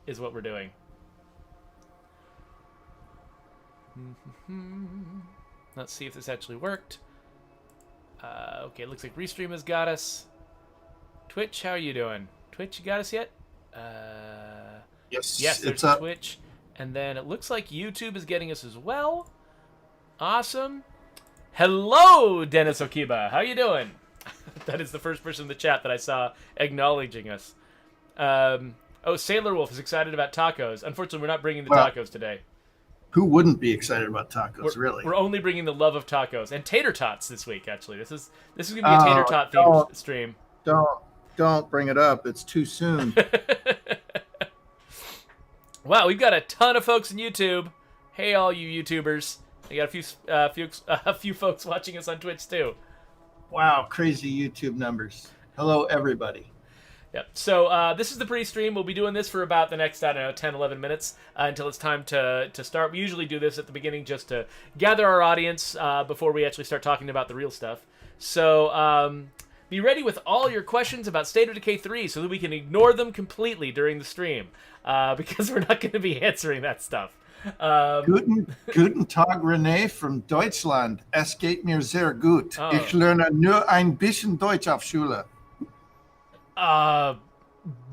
is what we're doing. Let's see if this actually worked. Okay, it looks like Restream has got us. Twitch, how are you doing? Twitch, you got us yet? Yes, there's Twitch. And then it looks like YouTube is getting us as well. Awesome. Hello, Dennis Okiba. How you doing? That is the first person in the chat that I saw acknowledging us. Sailor Wolf is excited about tacos. Unfortunately, we're not bringing the tacos today. Who wouldn't be excited about tacos, really? We're only bringing the love of tacos and tater tots this week. Actually, this is going to be a tater tot themed stream. Don't bring it up. It's too soon. Wow, we've got a ton of folks on YouTube. Hey, all you YouTubers! We got a few folks watching us on Twitch too. Wow, crazy YouTube numbers. Hello, everybody. Yep. So this is the pre-stream. We'll be doing this for about the next, 10, 11 minutes until it's time to start. We usually do this at the beginning just to gather our audience before we actually start talking about the real stuff. So be ready with all your questions about State of Decay 3 so that we can ignore them completely during the stream because we're not going to be answering that stuff. Guten Tag, René from Deutschland. Es geht mir sehr gut. Ich lerne nur ein bisschen Deutsch auf Schule.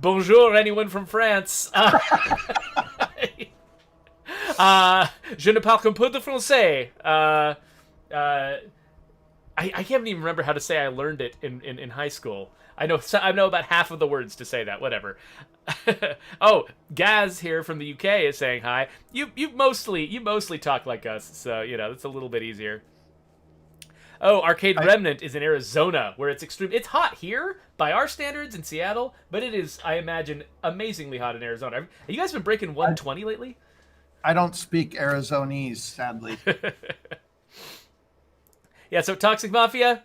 Bonjour, anyone from France. Je ne parle qu'un peu de français. I can't even remember how to say I learned it in high school. I know about half of the words to say that. Whatever. Oh, Gaz here from the UK is saying hi. You mostly talk like us, so it's a little bit easier. Oh, Arcade Remnant is in Arizona, where it's extreme. It's hot here by our standards in Seattle, but it is, I imagine, amazingly hot in Arizona. Have you guys been breaking 120 lately? I don't speak Arizonese, sadly. Yeah, so Toxic Mafia,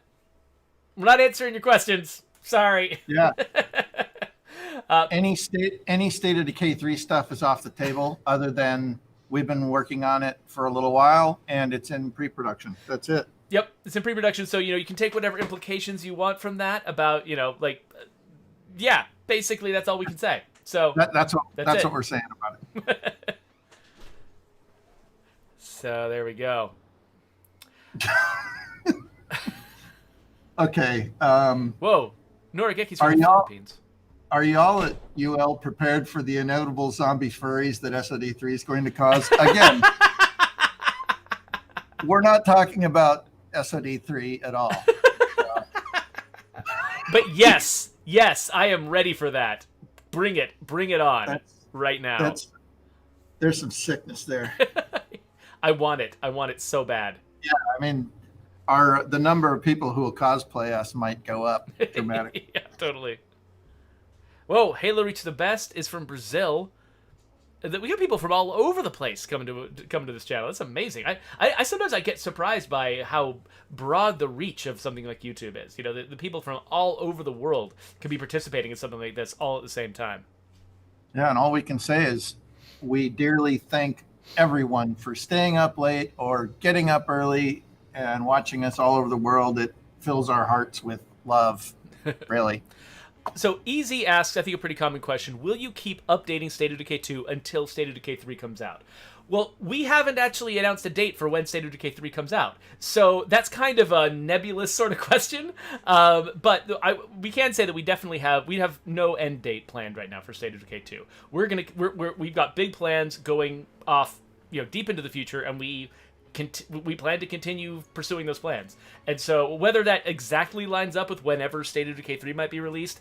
we're not answering your questions. Sorry. Yeah. Any State of Decay 3 stuff is off the table, other than we've been working on it for a little while, and it's in pre-production. That's it. Yep, it's in pre-production, so you can take whatever implications you want from that about yeah, basically that's all we can say. So that's what we're saying about it. So there we go. Okay. Whoa, Norigeki's from the Philippines. Are y'all at UL prepared for the inevitable zombie furries that SOD3 is going to cause? Again, we're not talking about SOD3 at all. But yes, I am ready for that. Bring it on right now. There's some sickness there. I want it so bad. Yeah, I mean, the number of people who will cosplay us might go up dramatically. Yeah, totally. Whoa, Halo Reach the Best is from Brazil. We got people from all over the place coming to this channel. That's amazing. I sometimes I get surprised by how broad the reach of something like YouTube is. The people from all over the world could be participating in something like this all at the same time. Yeah, and all we can say is we dearly thank everyone for staying up late or getting up early and watching us all over the world. It fills our hearts with love, really. So Easy asks, I think a pretty common question, will you keep updating State of Decay 2 until State of Decay 3 comes out? Well, we haven't actually announced a date for when State of Decay 3 comes out. So that's kind of a nebulous sort of question. But we can say that we have no end date planned right now for State of Decay 2. We've got big plans going off, deep into the future, and we plan to continue pursuing those plans. And so whether that exactly lines up with whenever State of Decay 3 might be released,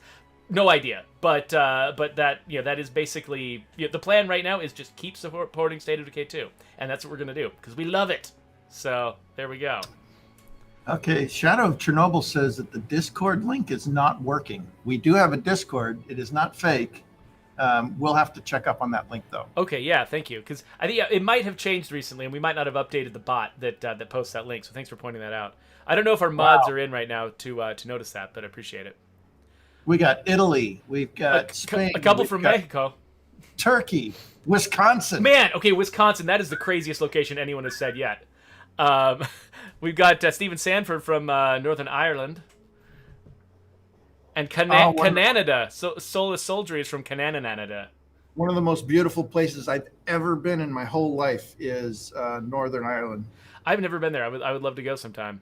no idea. But that that is basically the plan right now is just keep supporting State of Decay 2, and that's what we're gonna do because we love it. So there we go. Okay, Shadow of Chernobyl says that the Discord link is not working. We do have a Discord. It is not fake. We'll have to check up on that link, though. Okay, yeah, thank you. Because I think it might have changed recently, and we might not have updated the bot that posts that link. So thanks for pointing that out. I don't know if our mods are in right now to notice that, but I appreciate it. We got Italy. We've got Spain. A couple from Mexico. Turkey. Wisconsin. Man, okay, Wisconsin. That is the craziest location anyone has said yet. We've got Stephen Sanford from Northern Ireland. And Canada. Solus Soldier is from Canada. One of the most beautiful places I've ever been in my whole life is Northern Ireland. I've never been there. I would love to go sometime.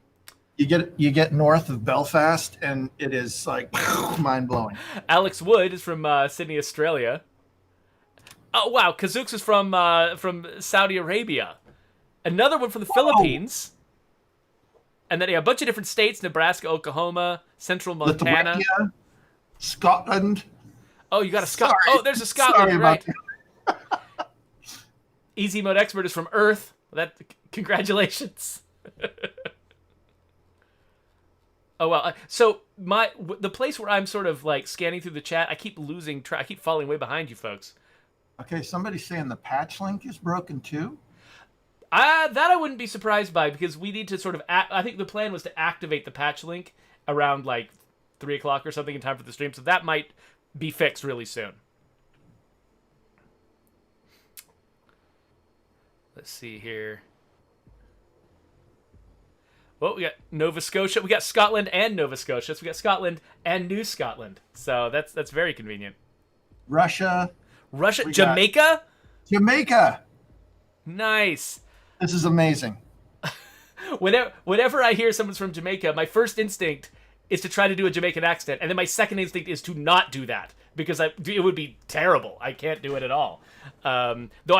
You get north of Belfast, and it is like mind blowing. Alex Wood is from Sydney, Australia. Oh wow, Kazooks is from Saudi Arabia. Another one from the Philippines. And then a bunch of different states: Nebraska, Oklahoma, Central Montana, Lithuania, Scotland. Oh, you got a Sorry. Oh, there's a Scotland, Sorry right? about Easy Mode Expert is from Earth. Congratulations. Oh well. So the place where I'm sort of like scanning through the chat, I keep losing track. I keep falling way behind you folks. Okay, somebody's saying the patch link is broken too. That I wouldn't be surprised by, because we need to sort of. I think the plan was to activate the patch link around like 3 o'clock or something in time for the stream, so that might be fixed really soon. Let's see here. Well, we got Nova Scotia. We got Scotland and Nova Scotia. So we got Scotland and New Scotland. So that's very convenient. Russia. Jamaica? Jamaica. Nice. This is amazing. Whenever I hear someone's from Jamaica, my first instinct is to try to do a Jamaican accent, and then my second instinct is to not do that, because it would be terrible. I can't do it at all. Though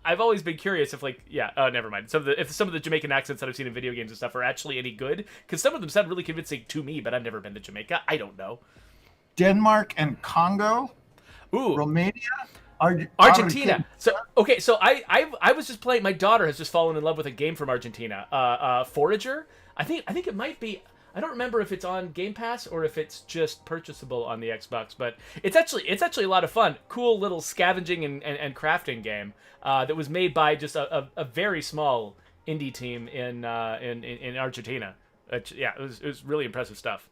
I've always been curious if never mind. If some of the Jamaican accents that I've seen in video games and stuff are actually any good, because some of them sound really convincing to me, but I've never been to Jamaica. I don't know. Denmark and Congo. Ooh. Romania. Argentina. So I was just playing. My daughter has just fallen in love with a game from Argentina. Forager. I think it might be. I don't remember if it's on Game Pass or if it's just purchasable on the Xbox, but it's actually a lot of fun. Cool little scavenging and crafting game that was made by just a very small indie team in Argentina. It was really impressive stuff.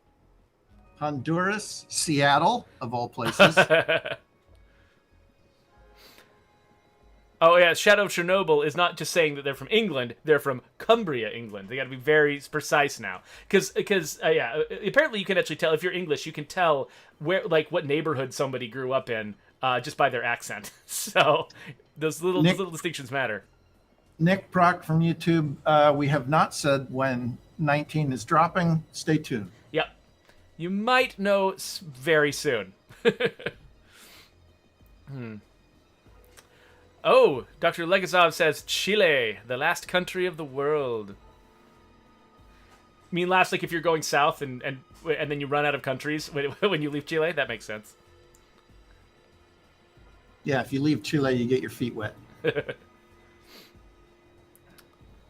Honduras, Seattle, of all places. Oh yeah, Shadow of Chernobyl is not just saying that they're from England; they're from Cumbria, England. They got to be very precise now, because apparently you can actually tell if you're English, you can tell what neighborhood somebody grew up in just by their accent. So those little distinctions matter. Nick Proc from YouTube, we have not said when 19 is dropping. Stay tuned. Yep, you might know very soon. Oh, Dr. Legazov says Chile, the last country of the world. You mean last, like if you're going south and then you run out of countries when you leave Chile? That makes sense. Yeah, if you leave Chile, you get your feet wet. And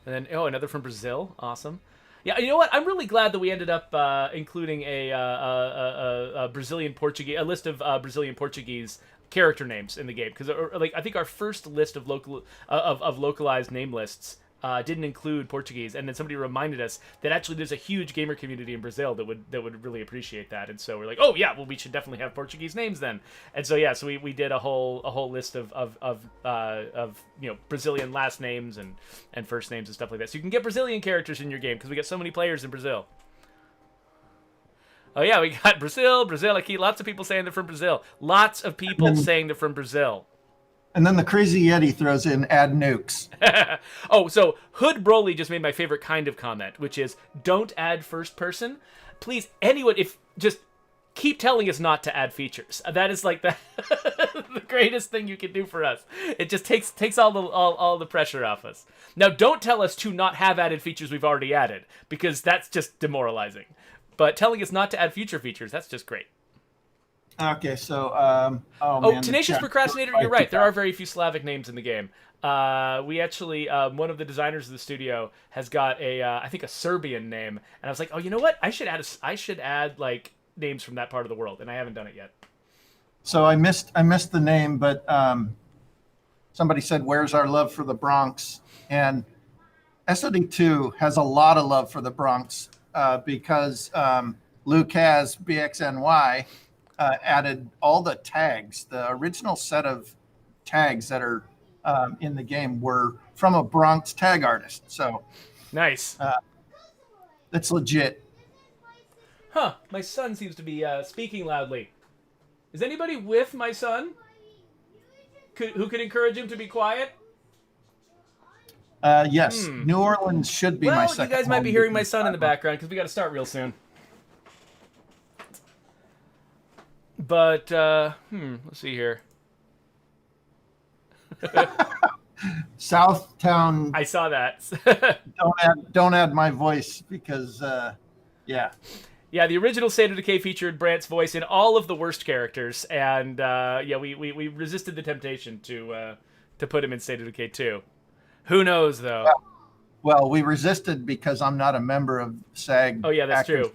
then, another from Brazil. Awesome. Yeah, you know what? I'm really glad that we ended up including a Brazilian Portuguese, a list of Brazilian Portuguese character names in the game, because I think our first list of localized name lists didn't include Portuguese, and then somebody reminded us that actually there's a huge gamer community in Brazil that would really appreciate that, and so we're like, oh yeah, well we should definitely have Portuguese names then, and so yeah, so we did a whole list of Brazilian last names and first names and stuff like that, so you can get Brazilian characters in your game because we got so many players in Brazil. Oh yeah, we got Brazil. I keep lots of people saying they're from Brazil. Lots of people saying they're from Brazil. And then the Crazy Yeti throws in add nukes. Oh, so Hood Broly just made my favorite kind of comment, which is don't add first person. Please, anyone, just keep telling us not to add features. That is like the greatest thing you can do for us. It just takes all the pressure off us. Now, don't tell us to not have added features we've already added, because that's just demoralizing. But telling us not to add future features, that's just great. Okay, so... man, Tenacious Procrastinator, you're right. There are very few Slavic names in the game. We actually, one of the designers of the studio has got I think a Serbian name. And I was like, oh, you know what? I should add like names from that part of the world. And I haven't done it yet. So I missed the name, but somebody said, where's our love for the Bronx? And SOD2 has a lot of love for the Bronx. Because Lucas BXNY added all the tags. The original set of tags that are in the game were from a Bronx tag artist. So nice. That's legit. Huh. My son seems to be speaking loudly. Is anybody with my son? who could encourage him to be quiet? Yes, New Orleans should be my second. You guys might be hearing my son in the background. background because we got to start real soon. But let's see here. Southtown. I saw that. don't add my voice because yeah. Yeah, the original State of Decay featured Brant's voice in all of the worst characters, and we resisted the temptation to put him in State of Decay 2. Who knows, though? Well, we resisted because I'm not a member of SAG. Oh, yeah, that's Actors.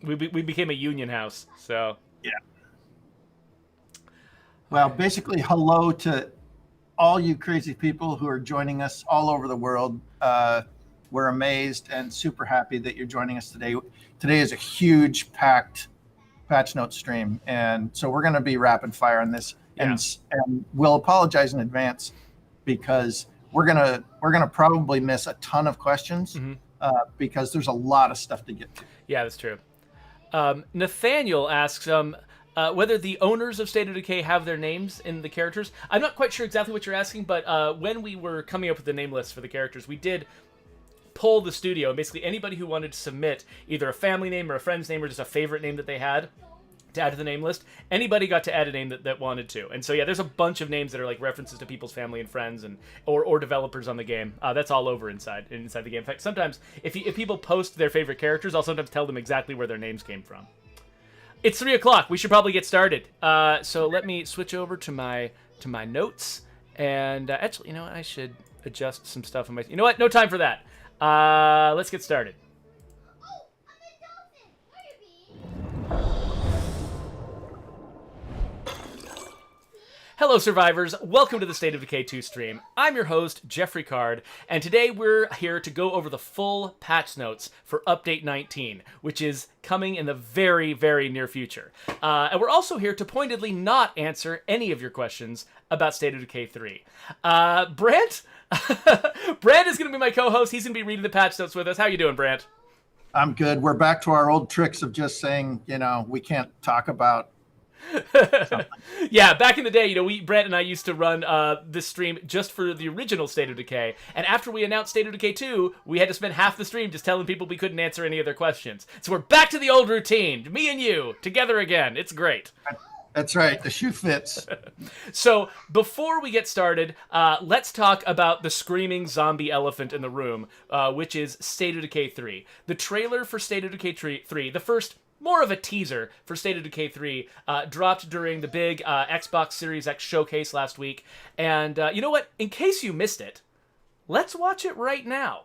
true. We became a union house, so... Yeah. Well, basically, hello to all you crazy people who are joining us all over the world. We're amazed and super happy that you're joining us today. Today is a huge, packed patch note stream, and so we're going to be rapid fire on this, and we'll apologize in advance because we're gonna probably miss a ton of questions because there's a lot of stuff to get to. Yeah, that's true. Nathaniel asks whether the owners of State of Decay have their names in the characters. I'm not quite sure exactly what you're asking, but when we were coming up with the name list for the characters, we did poll the studio, and basically anybody who wanted to submit either a family name or a friend's name or just a favorite name that they had to add to the name list, anybody got to add a name that wanted to. And so, yeah, there's a bunch of names that are like references to people's family and friends and or developers on the game. That's all over inside the game. In fact, sometimes if people post their favorite characters, I'll sometimes tell them exactly where their names came from. It's 3 o'clock. We should probably get started. So let me switch over to my notes. And actually, you know what? I should adjust some stuff on my... You know what? No time for that. Let's get started. Hello, survivors. Welcome to the State of Decay 2 stream. I'm your host, Jeffrey Card, and today we're here to go over the full patch notes for Update 19, which is coming in the very, very near future. And we're also here to pointedly not answer any of your questions about State of Decay 3. Brant? Brant is going to be my co-host. He's going to be reading the patch notes with us. How you doing, Brant? I'm good. We're back to our old tricks of just saying, we can't talk about Yeah, back in the day, Brant and I used to run this stream just for the original State of Decay, and after we announced State of Decay 2, we had to spend half the stream just telling people we couldn't answer any of their questions. So we're back to the old routine, me and you, together again. It's great. That's right, the shoe fits. So, before we get started, let's talk about the screaming zombie elephant in the room, which is State of Decay 3. The trailer for State of Decay 3, the first... more of a teaser for State of Decay 3, dropped during the big Xbox Series X showcase last week. And you know what? In case you missed it, let's watch it right now.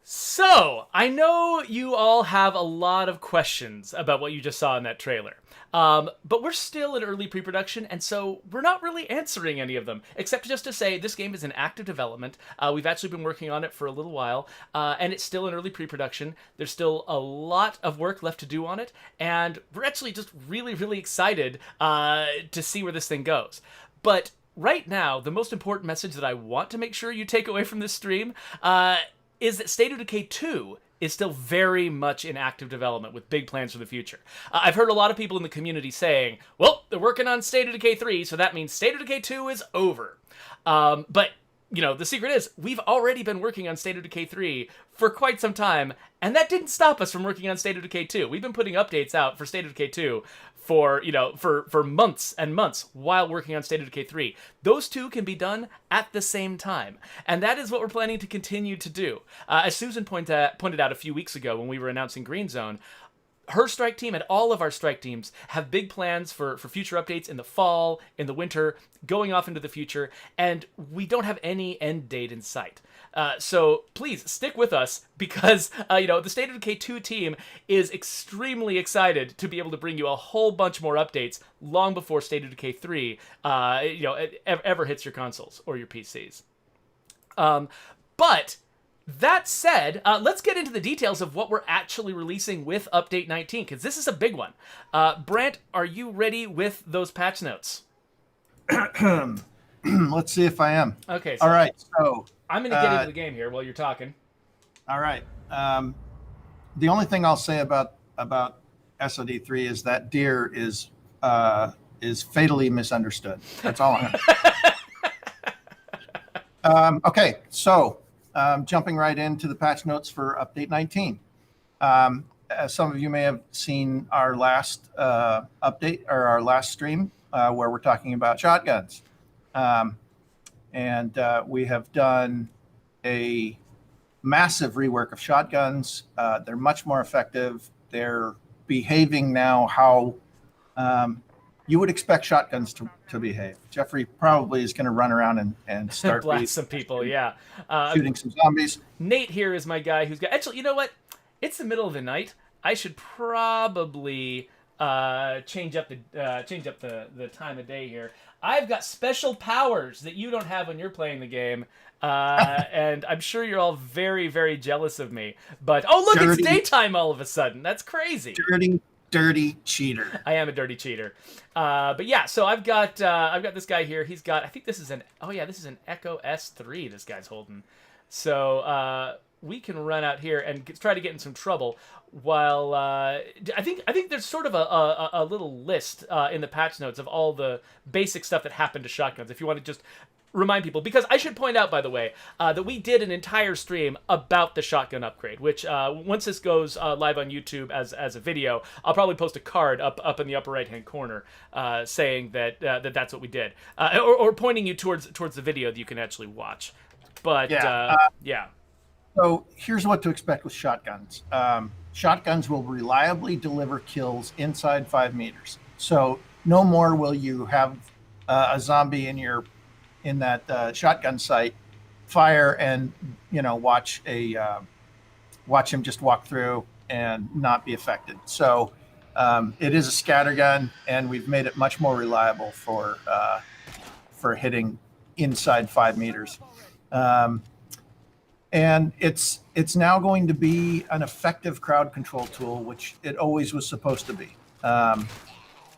So, I know you all have a lot of questions about what you just saw in that trailer. But we're still in early pre-production, and so we're not really answering any of them, except just to say this game is in active development. We've actually been working on it for a little while, and it's still in early pre-production. There's still a lot of work left to do on it, and we're actually just really, really excited to see where this thing goes. But right now, the most important message that I want to make sure you take away from this stream is that State of Decay 2 is still very much in active development with big plans for the future. I've heard a lot of people in the community saying, well, they're working on State of Decay 3, so that means State of Decay 2 is over. But, you know, the secret is we've already been working on State of Decay 3 for quite some time, and that didn't stop us from working on State of Decay 2. We've been putting updates out for State of Decay 2 for, you know, for months and months while working on State of Decay 3. Those two can be done at the same time. And that is what we're planning to continue to do. As Susan pointed out a few weeks ago when we were announcing Green Zone, her strike team and all of our strike teams have big plans for future updates in the fall, in the winter, going off into the future, and we don't have any end date in sight. So please stick with us because, you know, the State of Decay 2 team is extremely excited to be able to bring you a whole bunch more updates long before State of Decay 3, you know, ever hits your consoles or your PCs. But that said, let's get into the details of what we're actually releasing with Update 19, because this is a big one. Brant, are you ready with those patch notes? Let's see if I am. Okay. So all right. So I'm going to get into the game here while you're talking. All right. The only thing I'll say about SOD3 is that deer is fatally misunderstood. That's all I'm going to Okay. So jumping right into the patch notes for Update 19. As some of you may have seen our last update or our last stream where we're talking about shotguns. And we have done a massive rework of shotguns. They're much more effective. They're behaving now how you would expect shotguns to behave. Jeffrey probably is going to run around and start blast some people, yeah. Shooting some zombies. Nate here is my guy who's got... Actually, you know what? It's the middle of the night. I should probably change up the time of day here. I've got special powers that you don't have when you're playing the game, and I'm sure you're all very, very jealous of me. But oh, look, it's daytime all of a sudden. That's crazy. Dirty cheater. I am a dirty cheater. But yeah, so I've got this guy here. He's got, I think this is an Echo S3 this guy's holding. So we can run out here and try to get in some trouble. While I think there's sort of a little list in the patch notes of all the basic stuff that happened to shotguns. If you want to just remind people, because I should point out, by the way, that we did an entire stream about the shotgun upgrade, which once this goes live on YouTube as a video, I'll probably post a card up in the upper right hand corner saying that that's what we did, or pointing you towards the video that you can actually watch. But yeah. So here's what to expect with shotguns. Shotguns will reliably deliver kills inside 5 meters. So no more will you have a zombie in that shotgun sight fire and watch him just walk through and not be affected. So it is a scatter gun, and we've made it much more reliable for hitting inside 5 meters. And it's now going to be an effective crowd control tool, which it always was supposed to be.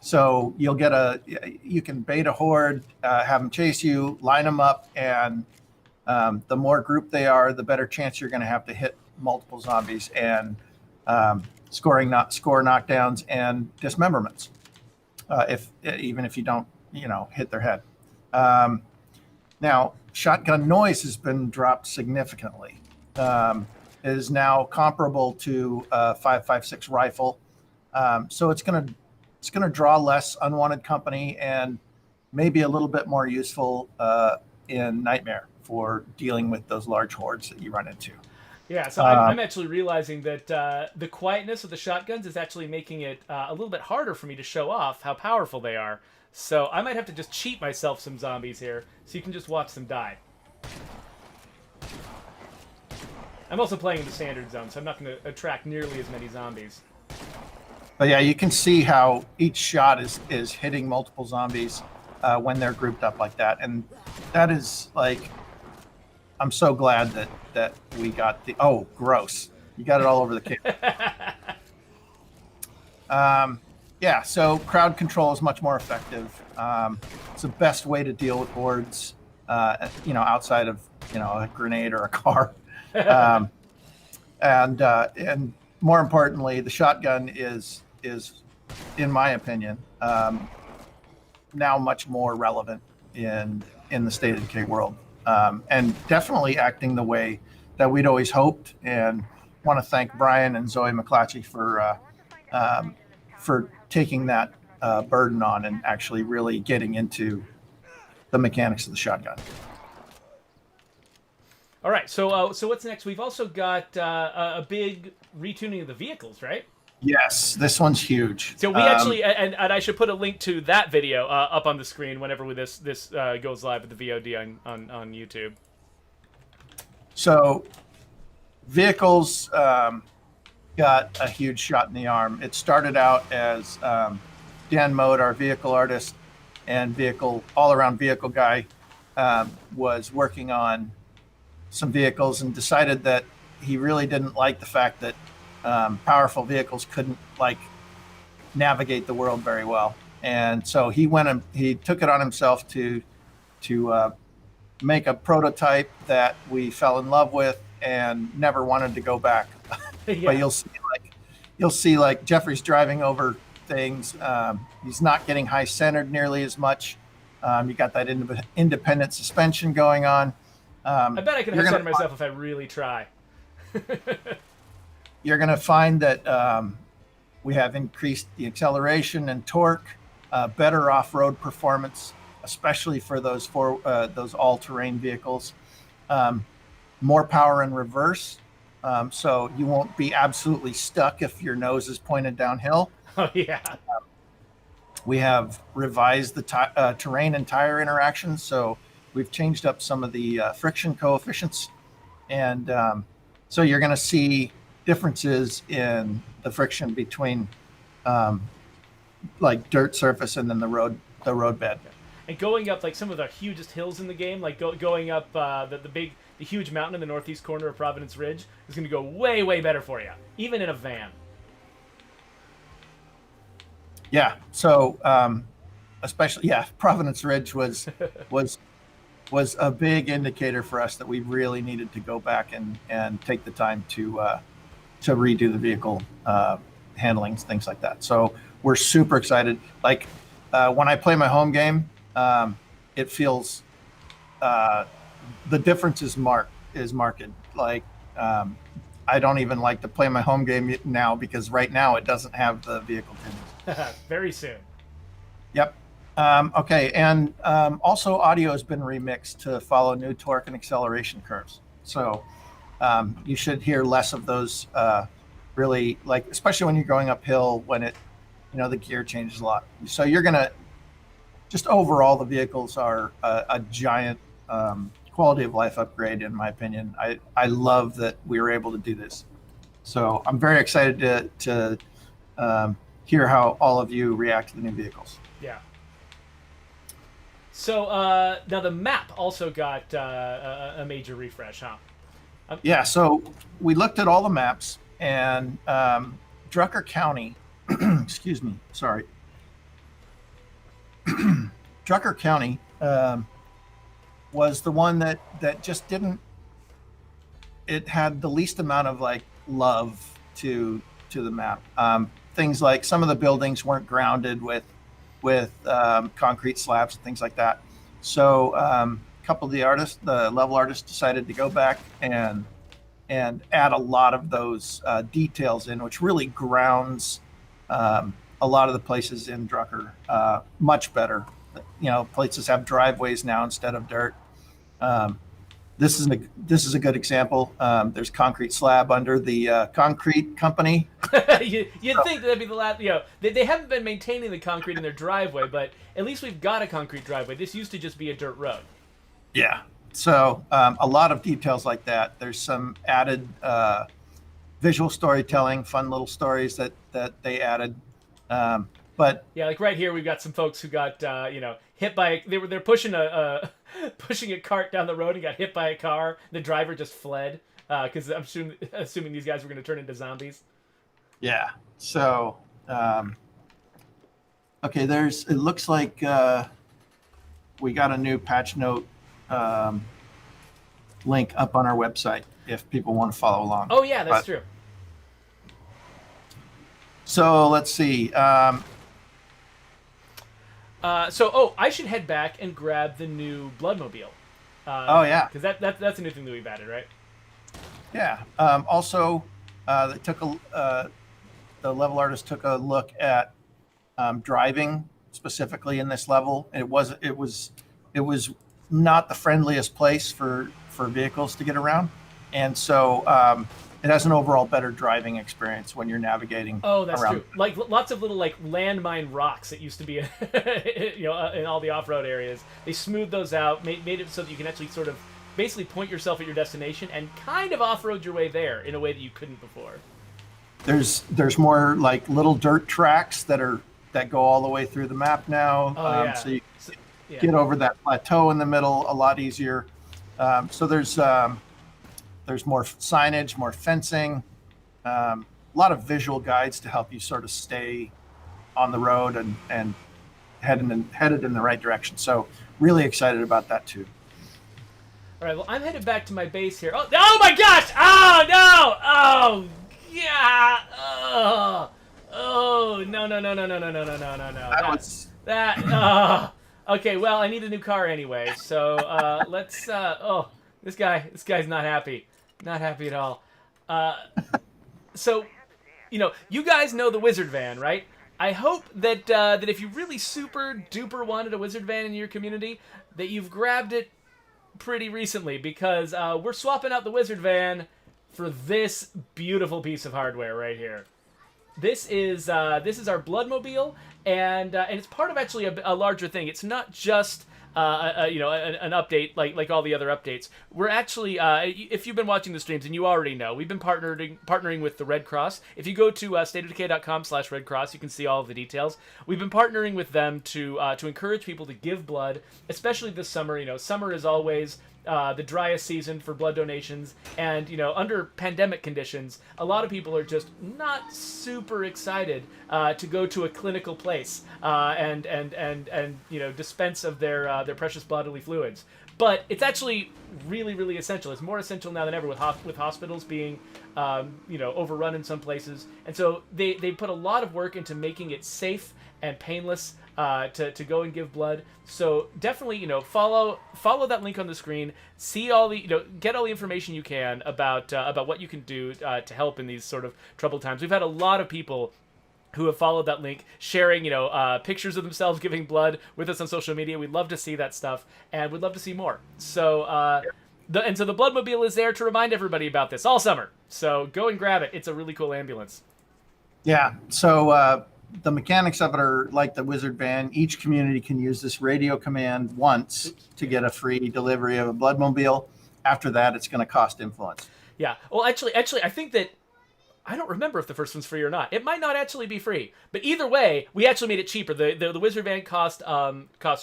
So you can bait a horde, have them chase you, line them up, and the more grouped they are, the better chance you're going to have to hit multiple zombies and score knockdowns and dismemberments. Even if you don't, hit their head. Now, shotgun noise has been dropped significantly. It is now comparable to a 5.56 rifle. So it's going to draw less unwanted company and maybe a little bit more useful in Nightmare for dealing with those large hordes that you run into. Yeah, so I'm actually realizing that the quietness of the shotguns is actually making it a little bit harder for me to show off how powerful they are. So I might have to just cheat myself some zombies here, so you can just watch them die. I'm also playing in the standard zone, so I'm not going to attract nearly as many zombies. But yeah, you can see how each shot is hitting multiple zombies when they're grouped up like that, and that is like, I'm so glad that we got the, oh, gross, you got it all over the camera. Yeah, so crowd control is much more effective. It's the best way to deal with hordes, outside of a grenade or a car. And more importantly, the shotgun is in my opinion now much more relevant in the State of Decay world, and definitely acting the way that we'd always hoped. And want to thank Brian and Zoe McClatchy for taking that burden on and actually really getting into the mechanics of the shotgun. All right, so what's next? We've also got a big retuning of the vehicles, right? Yes, this one's huge. So we actually, and I should put a link to that video up on the screen whenever this goes live with the VOD on YouTube. So vehicles got a huge shot in the arm. It started out as Dan Mode, our vehicle artist and all-around vehicle guy, was working on some vehicles and decided that he really didn't like the fact that powerful vehicles couldn't navigate the world very well. And so he took it on himself to make a prototype that we fell in love with and never wanted to go back. Yeah. But you'll see Jeffrey's driving over things. He's not getting high centered nearly as much. You got that independent suspension going on. I bet I can high center myself if I really try. You're going to find that we have increased the acceleration and torque, better off-road performance, especially for those all-terrain vehicles. More power in reverse, so you won't be absolutely stuck if your nose is pointed downhill. Oh yeah. We have revised the terrain and tire interactions, so we've changed up some of the friction coefficients, and so you're going to see differences in the friction between dirt surface and then the road bed. And going up some of the hugest hills in the game, going up the huge mountain in the northeast corner of Providence Ridge, is going to go way, way better for you, even in a van. Yeah. So especially, Providence Ridge was a big indicator for us that we really needed to go back and take the time to redo the vehicle handlings, things like that. So we're super excited. When I play my home game, it feels the difference is marked. I don't even like to play my home game now because right now it doesn't have the vehicle tunes. Very soon. Yep. Okay, and also audio has been remixed to follow new torque and acceleration curves. So you should hear less of those really, especially when you're going uphill when the gear changes a lot. So you're gonna just overall the vehicles are a giant quality of life upgrade in my opinion. I love that we were able to do this. So I'm very excited to hear how all of you react to the new vehicles. Yeah. So now the map also got a major refresh, huh? Yeah, so we looked at all the maps, and Drucker County, excuse me, sorry. Drucker County was the one that just didn't, it had the least amount of love to the map. Things like some of the buildings weren't grounded with concrete slabs and things like that. So a couple of the level artists decided to go back and add a lot of those details in, which really grounds a lot of the places in Drucker much better. Places have driveways now instead of dirt. This is a good example. There's concrete slab under the concrete company. You'd think that'd be the last. They haven't been maintaining the concrete in their driveway, but at least we've got a concrete driveway. This used to just be a dirt road. Yeah. So a lot of details like that. There's some added visual storytelling, fun little stories that they added. But Yeah, like right here, we've got some folks who got hit by they're pushing a pushing a cart down the road and got hit by a car. The driver just fled because I'm assuming these guys were going to turn into zombies. yeah, so okay, it looks like we got a new patch note link up on our website if people want to follow along. Oh yeah, that's true. So let's see. I should head back and grab the new Bloodmobile. Oh yeah, because that's a new thing that we've added, right? yeah. Also, they took the level artist took a look at driving specifically in this level. It was not the friendliest place for vehicles to get around, and so it has an overall better driving experience when you're navigating. Oh, that's around. true. Like lots of little like landmine rocks that used to be, in all the off-road areas. They smoothed those out, made it so that you can actually sort of basically point yourself at your destination and kind of off-road your way there in a way that you couldn't before. There's more like little dirt tracks that go all the way through the map now. Oh, yeah. So you get over that plateau in the middle a lot easier. So there's more signage, more fencing, a lot of visual guides to help you sort of stay on the road and headed in the right direction. So really excited about that too. All right, well, I'm headed back to my base here. Oh my gosh! Oh no! Oh yeah! Oh no! Okay, well, I need a new car anyway. So let's. This guy's not happy. Not happy at all. So, you guys know the wizard van, right? I hope that if you really super duper wanted a wizard van in your community, that you've grabbed it pretty recently, because we're swapping out the wizard van for this beautiful piece of hardware right here. This is our Bloodmobile, and it's part of actually a larger thing. It's not just an update like all the other updates. We're actually, if you've been watching the streams, and you already know, we've been partnering with the Red Cross. If you go to stateofdecay.com/Red Cross, you can see all of the details. We've been partnering with them to encourage people to give blood, especially this summer. Summer is always the driest season for blood donations, and under pandemic conditions, a lot of people are just not super excited to go to a clinical place and dispense of their precious bodily fluids. But it's actually really, really essential. It's more essential now than ever with hospitals being overrun in some places, and so they put a lot of work into making it safe and painless to go and give blood. So definitely, follow that link on the screen. See all the, get all the information you can about what you can do to help in these sort of troubled times. We've had a lot of people who have followed that link, sharing, pictures of themselves giving blood with us on social media. We'd love to see that stuff, and we'd love to see more. So, the Bloodmobile is there to remind everybody about this all summer. So go and grab it. It's a really cool ambulance. Yeah. So the mechanics of it are like the wizard van. Each community can use this radio command once to get a free delivery of a Bloodmobile. After that, it's going to cost influence. Yeah. Well, actually, I think that I don't remember if the first one's free or not. It might not actually be free, but either way, we actually made it cheaper. The wizard van cost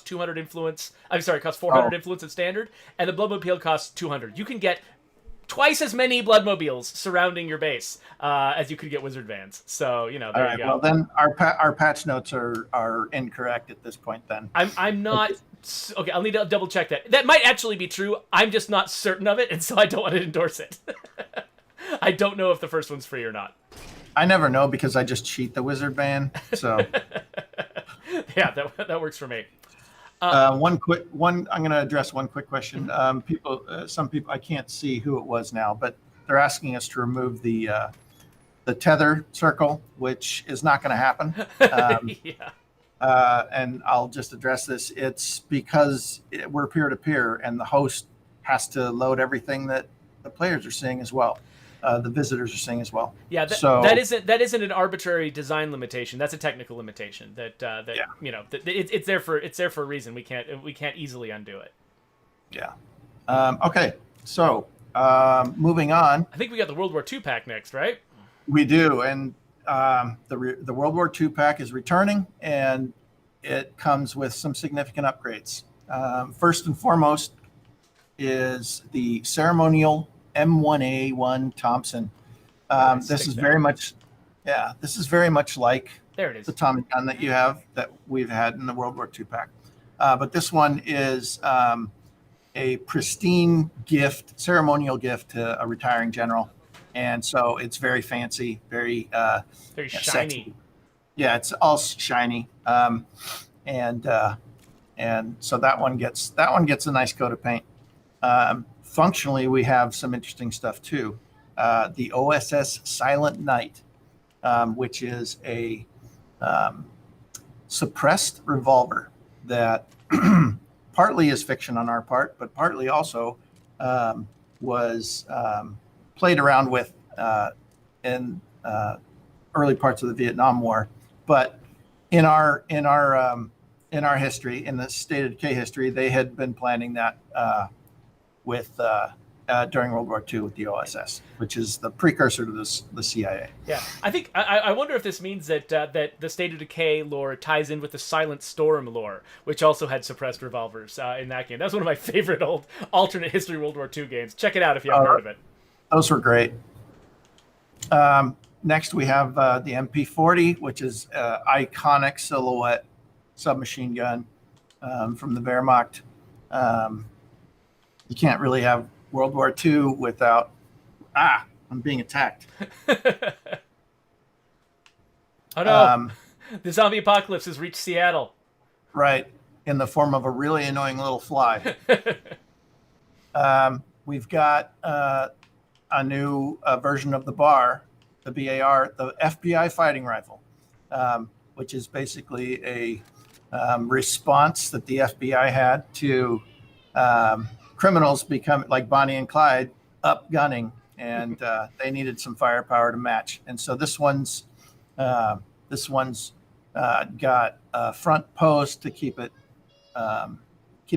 200 influence. I'm sorry, cost 400 influence at standard, and the Bloodmobile costs 200. You can get twice as many Bloodmobiles surrounding your base as you could get wizard vans. So there you go. Well, then our patch notes are incorrect at this point. Then I'm not okay. I'll need to double check that. That might actually be true. I'm just not certain of it, and so I don't want to endorse it. I don't know if the first one's free or not. I never know because I just cheat the wizard van. So yeah, that works for me. I'm going to address one quick question. Some people, I can't see who it was now, but they're asking us to remove the tether circle, which is not going to happen. Yeah. And I'll just address this. It's because we're peer-to-peer, and the host has to load everything that the players are seeing as well. The visitors are seeing as well. Yeah, that isn't an arbitrary design limitation. That's a technical limitation. It's there for a reason. We can't easily undo it. Yeah. Okay. So moving on. I think we got the World War II pack next, right? We do, and the World War II pack is returning, and it comes with some significant upgrades. First and foremost is the ceremonial M1A1 Thompson. This is very much like there it is. the Tommy gun that we've had in the World War II pack. But this one is a pristine gift, ceremonial gift to a retiring general. And so it's very fancy, very shiny. Sexy. Yeah, it's all shiny. And so that one gets a nice coat of paint. Functionally, we have some interesting stuff too. The OSS Silent Night, which is a suppressed revolver that partly is fiction on our part, but partly also was played around with in early parts of the Vietnam War. But in our history, in the State of Decay history, they had been planning that during World War II with the OSS, which is the precursor to the CIA. Yeah, I think I wonder if this means that that the State of Decay lore ties in with the Silent Storm lore, which also had suppressed revolvers in that game. That was one of my favorite old alternate history World War II games. Check it out if you haven't heard of it. Those were great. Next, we have the MP40, which is iconic silhouette submachine gun from the Wehrmacht. You can't really have World War II without... I'm being attacked. Oh no, the zombie apocalypse has reached Seattle. Right, in the form of a really annoying little fly. We've got a new version of the BAR, the BAR, the FBI fighting rifle, which is basically a response that the FBI had to criminals become like Bonnie and Clyde up gunning, and they needed some firepower to match. And so this one's got a front post to keep it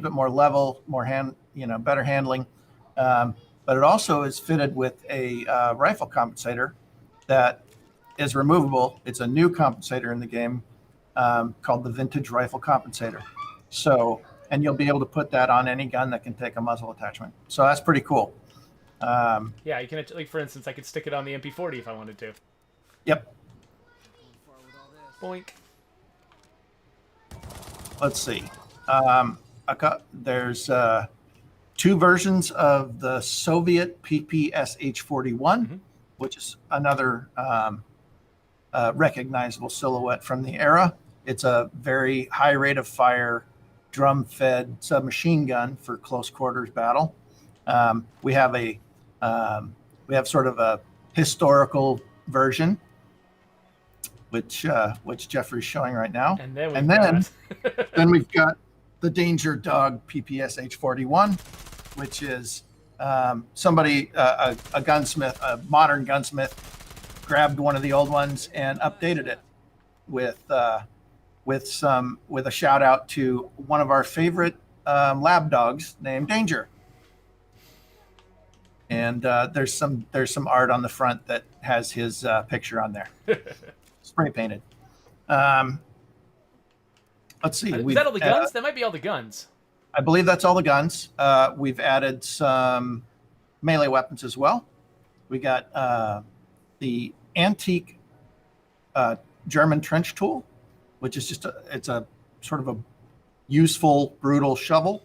more level, better handling. But it also is fitted with a rifle compensator that is removable. It's a new compensator in the game called the Vintage Rifle Compensator. So, and you'll be able to put that on any gun that can take a muzzle attachment. So that's pretty cool. Yeah, you can, like, for instance, I could stick it on the MP40 if I wanted to. Yep. Boink. Let's see. There's two versions of the Soviet PPSH-41, which is another recognizable silhouette from the era. It's a very high rate of fire, drum-fed submachine gun for close quarters battle. We have sort of a historical version, which Jeffrey's showing right now. And then then we've got the Danger Dog PPSH-41, which is somebody, a gunsmith, a modern gunsmith, grabbed one of the old ones and updated it with a shout out to one of our favorite lab dogs named Danger. And there's some art on the front that has his picture on there, spray painted. Let's see. Is that all the guns? That might be all the guns. I believe that's all the guns. We've added some melee weapons as well. We got the antique German trench tool, which is it's a sort of a useful, brutal shovel,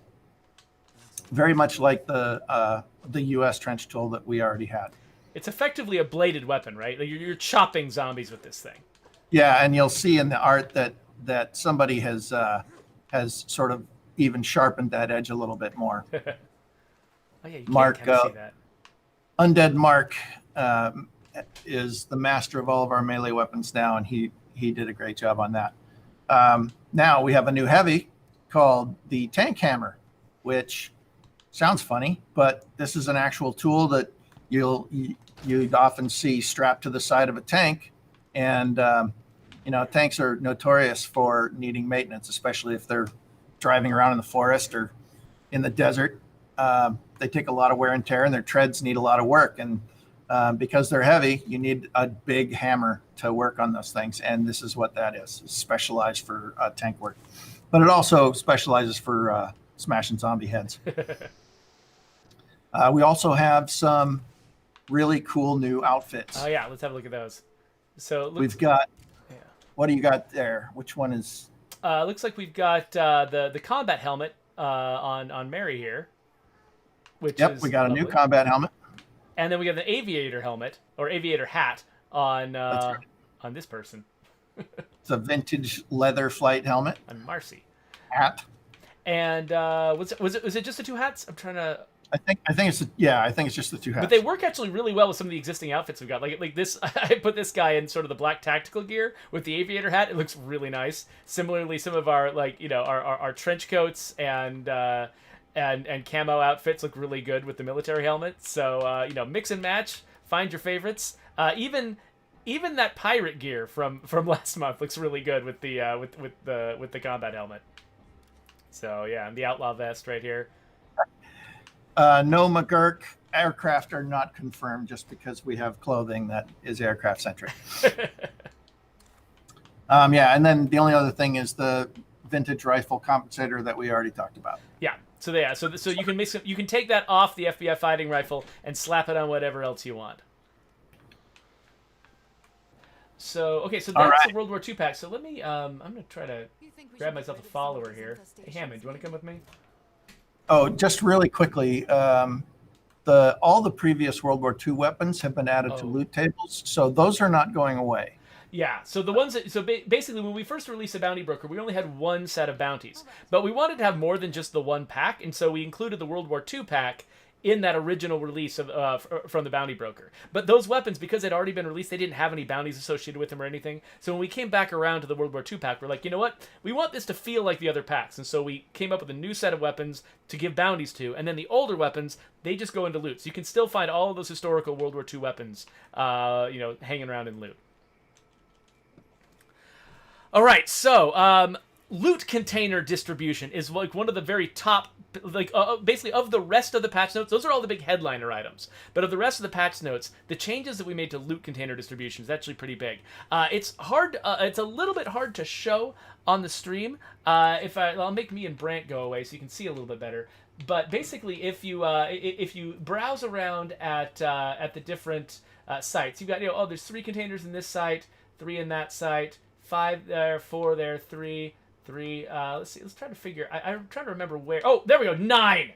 very much like the U.S. trench tool that we already had. It's effectively a bladed weapon, right? Like you're chopping zombies with this thing. Yeah, and you'll see in the art that somebody has sort of even sharpened that edge a little bit more. Oh yeah, you Mark, can kind of see that. Undead Mark is the master of all of our melee weapons now, and he did a great job on that. Now we have a new heavy called the Tank Hammer, which sounds funny, but this is an actual tool that you'd often see strapped to the side of a tank. And tanks are notorious for needing maintenance, especially if they're driving around in the forest or in the desert. They take a lot of wear and tear, and their treads need a lot of work. And Because they're heavy, you need a big hammer to work on those things, and this is what that is. It's specialized for tank work, but it also specializes for smashing zombie heads. We also have some really cool new outfits. Oh yeah, let's have a look at those. So we've got. Yeah. What do you got there? Which one is? Looks like we've got the combat helmet on Mary here. Which yep, is we got lovely. a new combat helmet. And then we got the aviator helmet or aviator hat on right. on this person. It's a vintage leather flight helmet. On Marcy. Hat. And was it just the two hats? I'm trying to. I think it's just the two hats. But they work actually really well with some of the existing outfits we've got. Like this, I put this guy in sort of the black tactical gear with the aviator hat. It looks really nice. Similarly, some of our our trench coats and camo outfits look really good with the military helmet. So mix and match, find your favorites. Even that pirate gear from last month looks really good with the with the combat helmet. So yeah, and the outlaw vest right here. No McGurk aircraft are not confirmed just because we have clothing that is aircraft centric. And then the only other thing is the vintage rifle compensator that we already talked about. Yeah. So you can you can take that off the FBI fighting rifle and slap it on whatever else you want. So that's the World War II pack. So let me I'm gonna try to grab myself a follower here. Hey Hammond, do you want to come with me? Oh, just really quickly, all the previous World War II weapons have been added to loot tables, so those are not going away. Yeah, so the ones basically when we first released a bounty broker, we only had one set of bounties, but we wanted to have more than just the one pack, and so we included the World War II pack in that original release of from the bounty broker. But those weapons, because they'd already been released, they didn't have any bounties associated with them or anything. So when we came back around to the World War II pack, we're like, you know what? We want this to feel like the other packs. And so we came up with a new set of weapons to give bounties to. And then the older weapons, they just go into loot. So you can still find all of those historical World War II weapons, hanging around in loot. All right, so loot container distribution is like one of the very top, basically of the rest of the patch notes. Those are all the big headliner items. But of the rest of the patch notes, the changes that we made to loot container distribution is actually pretty big. It's hard. It's a little bit hard to show on the stream. I'll make me and Brant go away so you can see a little bit better. But basically, if you browse around at the different sites, you've got there's 3 containers in this site, 3 in that site, 5 there, 4 there, 3. Let's see. Let's try to figure. I'm trying to remember where. Oh, there we go. 9.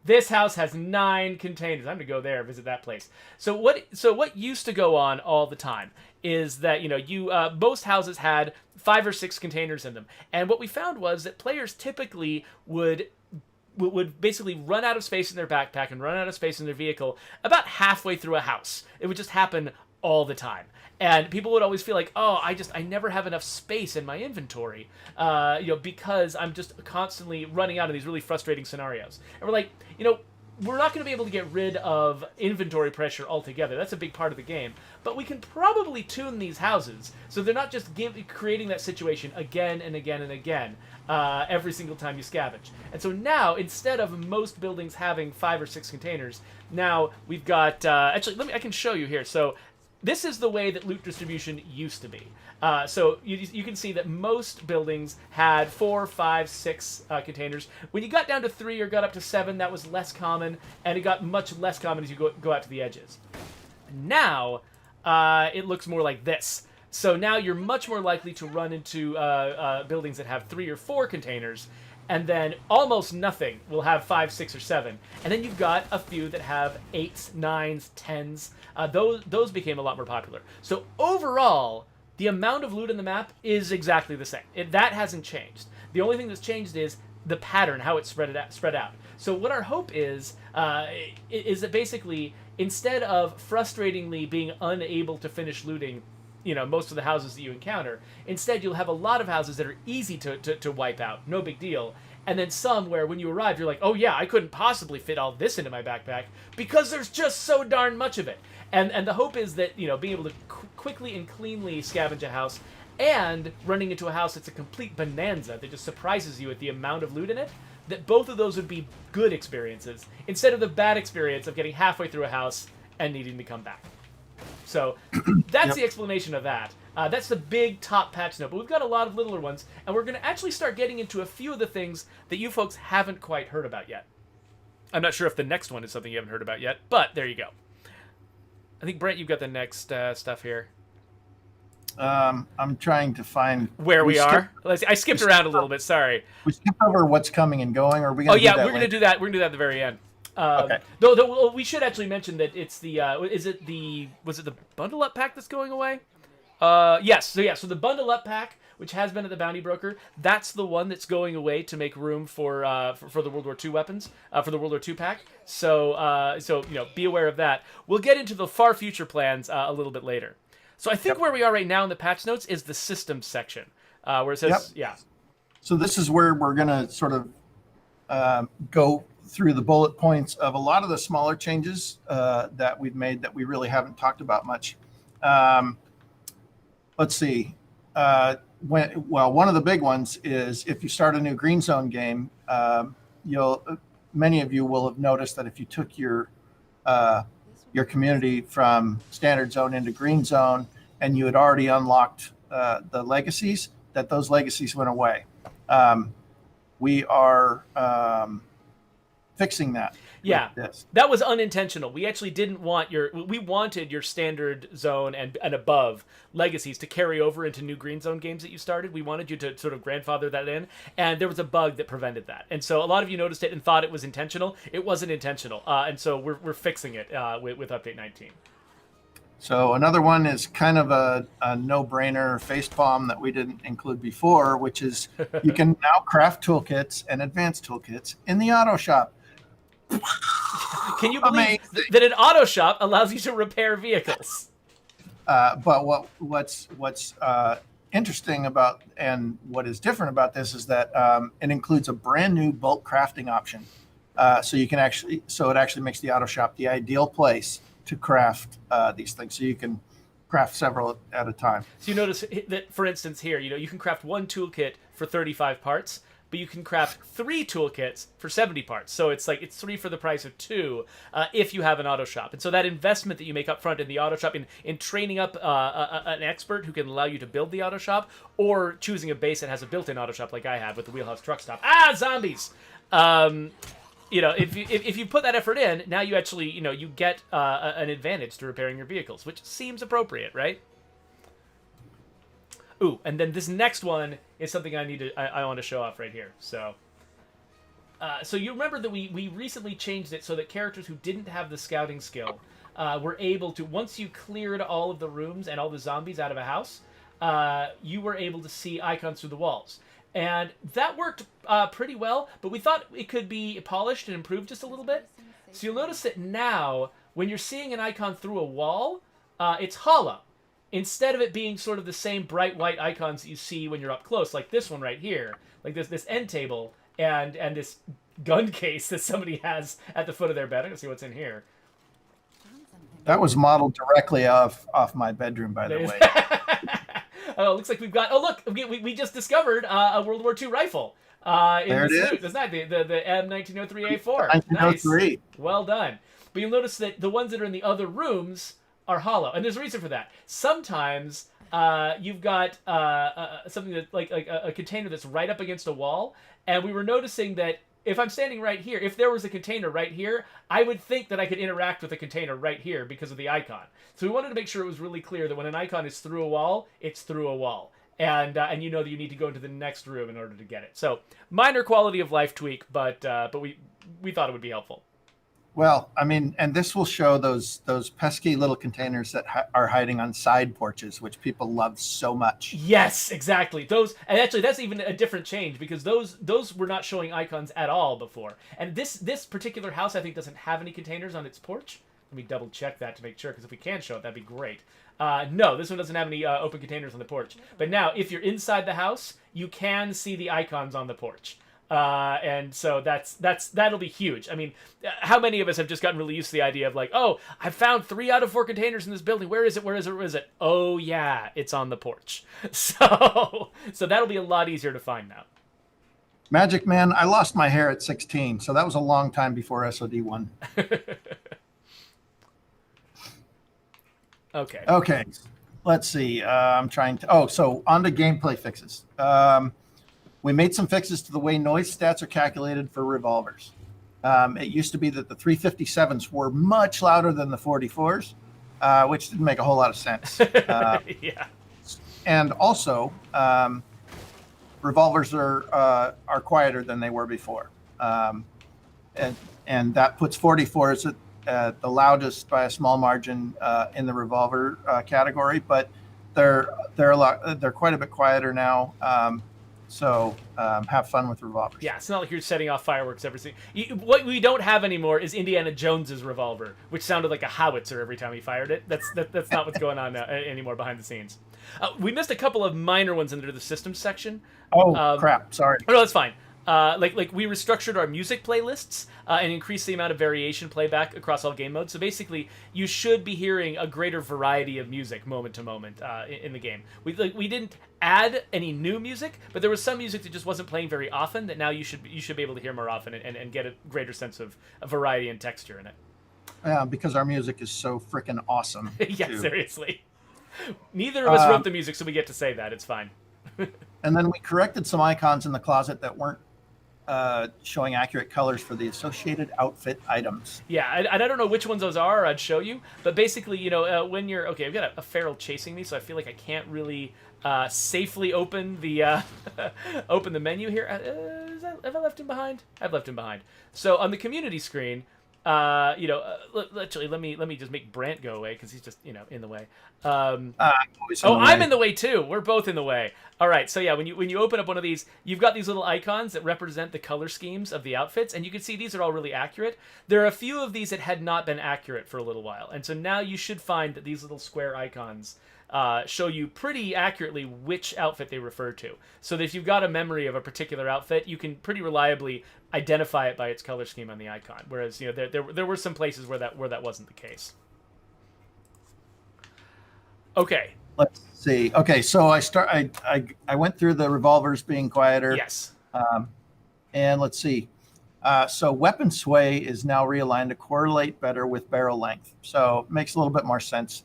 This house has 9 containers. I'm gonna go there, visit that place. So what used to go on all the time is that most houses had 5 or 6 containers in them, and what we found was that players typically would basically run out of space in their backpack and run out of space in their vehicle about halfway through a house. It would just happen all the time. And people would always feel like, oh, I never have enough space in my inventory, because I'm just constantly running out of these really frustrating scenarios. And we're like, we're not going to be able to get rid of inventory pressure altogether. That's a big part of the game. But we can probably tune these houses so they're not just creating that situation again and again and again every single time you scavenge. And so now, instead of most buildings having 5 or 6 containers, now we've got... I can show you here. So this is the way that loot distribution used to be. So you can see that most buildings had 4, 5, 6 containers. When you got down to 3 or got up to 7, that was less common, and it got much less common as you go out to the edges. Now, it looks more like this. So now you're much more likely to run into buildings that have 3 or 4 containers, and then almost nothing will have 5, 6, or 7. And then you've got a few that have 8s, 9s, 10s. Those became a lot more popular. So overall, the amount of loot in the map is exactly the same. That hasn't changed. The only thing that's changed is the pattern, how it's spread out. So what our hope is that basically, instead of frustratingly being unable to finish looting most of the houses that you encounter, instead you'll have a lot of houses that are easy to wipe out, no big deal, and then some where when you arrive you're like, oh yeah, I couldn't possibly fit all this into my backpack because there's just so darn much of it. And the hope is that being able to quickly and cleanly scavenge a house and running into a house that's a complete bonanza that just surprises you at the amount of loot in it, that both of those would be good experiences instead of the bad experience of getting halfway through a house and needing to come back. So that's Yep. the explanation of that. That's the big top patch note, but we've got a lot of littler ones, and we're going to actually start getting into a few of the things that you folks haven't quite heard about yet. I'm not sure if the next one is something you haven't heard about yet, but there you go. I think, Brent, you've got the next stuff here. I'm trying to find Where we are. Let's see. I skipped around a little bit. Sorry. We skipped over what's coming and going. Or are we Oh going to yeah, do that we're gonna later? do that. We're gonna do that at the very end. Okay. Though we should actually mention that it's the was it the bundle up pack that's going away? Yes. So the bundle up pack, which has been at the Bounty Broker, that's the one that's going away to make room for the World War II weapons, for the World War II pack. So be aware of that. We'll get into the far future plans a little bit later. So I think where we are right now in the patch notes is the systems section, where it says So this is where we're going to sort of go through the bullet points of a lot of the smaller changes that we've made that we really haven't talked about much. Let's see. One of the big ones is if you start a new green zone game, many of you will have noticed that if you took your community from standard zone into green zone and you had already unlocked the legacies, that those legacies went away. We are fixing that. Yeah, that was unintentional. We actually didn't want we wanted your standard zone and above legacies to carry over into new green zone games that you started. We wanted you to sort of grandfather that in, and there was a bug that prevented that. And so a lot of you noticed it and thought it was intentional. It wasn't intentional, and so we're fixing it with update 19. So another one is kind of a no-brainer facepalm that we didn't include before, which is you can now craft toolkits and advanced toolkits in the auto shop. Can you believe that an auto shop allows you to repair vehicles? But what's interesting about and what is different about this is that it includes a brand new bulk crafting option. So it actually makes the auto shop the ideal place to craft these things. So you can craft several at a time. So you notice that, for instance, here, you can craft one toolkit for 35 parts, but you can craft 3 toolkits for 70 parts. So it's 3 for the price of 2 if you have an auto shop. And so that investment that you make up front in the auto shop, in training up an expert who can allow you to build the auto shop, or choosing a base that has a built-in auto shop like I have with the Wheelhouse Truck Stop. Zombies! If you put that effort in, now you actually, you get an advantage to repairing your vehicles, which seems appropriate, right? Ooh, and then this next one is something I want to show off right here. So you remember that we recently changed it so that characters who didn't have the scouting skill were able to, once you cleared all of the rooms and all the zombies out of a house, you were able to see icons through the walls. And that worked pretty well, but we thought it could be polished and improved just a little bit. So you'll notice that now, when you're seeing an icon through a wall, it's hollow. Instead of it being sort of the same bright white icons that you see when you're up close, like this one right here, like this end table and this gun case that somebody has at the foot of their bed. I'm going to see what's in here. That was modeled directly off my bedroom, by the way. Oh, it looks like we've got... Oh, look, we just discovered a World War II rifle. There it is. Isn't that the M1903A4? 1903. Nice. Well done. But you'll notice that the ones that are in the other rooms are hollow, and there's a reason for that. Sometimes you've got something that like a container that's right up against a wall, and we were noticing that if I'm standing right here, if there was a container right here, I would think that I could interact with a container right here because of the icon. So we wanted to make sure it was really clear that when an icon is through a wall, it's through a wall. And you know that you need to go into the next room in order to get it. So minor quality of life tweak, but we thought it would be helpful. Well, I mean, and this will show those pesky little containers that are hiding on side porches, which people love so much. Yes, exactly. Those, and actually, that's even a different change because those were not showing icons at all before. And this particular house, I think, doesn't have any containers on its porch. Let me double check that to make sure, because if we can show it, that'd be great. No, this one doesn't have any open containers on the porch. But now, if you're inside the house, you can see the icons on the porch. And so that'll be huge. I mean, how many of us have just gotten really used to the idea of like, oh, I found 3 out of 4 containers in this building. Where is it? Where is it? Where is it? Oh yeah, it's on the porch. So that'll be a lot easier to find now. Magic Man, I lost my hair at 16, so that was a long time before SOD1. Okay. Okay, let's see. I'm trying to. Oh, so on to gameplay fixes. We made some fixes to the way noise stats are calculated for revolvers. It used to be that the 357s were much louder than the 44s, which didn't make a whole lot of sense. Yeah. And also, revolvers are quieter than they were before, and that puts 44s at the loudest by a small margin in the revolver category. But they're quite a bit quieter now. So have fun with revolvers. Yeah, it's not like you're setting off fireworks every single. What we don't have anymore is Indiana Jones's revolver, which sounded like a howitzer every time he fired it. That's not what's going on anymore behind the scenes. We missed a couple of minor ones under the systems section. Oh crap! Sorry. Oh, no, that's fine. Like we restructured our music playlists and increased the amount of variation playback across all game modes. So basically, you should be hearing a greater variety of music moment to moment in the game. We didn't add any new music, but there was some music that just wasn't playing very often that now you should be able to hear more often and get a greater sense of variety and texture in it. Because our music is so freaking awesome. Yeah, too. Seriously. Neither of us wrote the music, so we get to say that. It's fine. And then we corrected some icons in the closet that weren't showing accurate colors for the associated outfit items. Yeah, I don't know which ones those are. I'd show you. But basically, when you're... Okay, I've got a feral chasing me, so I feel like I can't really safely open the open the menu here. Have I left him behind? I've left him behind. So on the community screen... literally, let me just make Brant go away because he's just in the way. I'm in the way too. We're both in the way. All right, so yeah, when you open up one of these, you've got these little icons that represent the color schemes of the outfits, and you can see these are all really accurate. There are a few of these that had not been accurate for a little while, and so now you should find that these little square icons show you pretty accurately which outfit they refer to. So that if you've got a memory of a particular outfit, you can pretty reliably identify it by its color scheme on the icon. Whereas there were some places where that wasn't the case. Okay. Let's see. Okay, so I went through the revolvers being quieter. Yes. And let's see. So weapon sway is now realigned to correlate better with barrel length. So it makes a little bit more sense.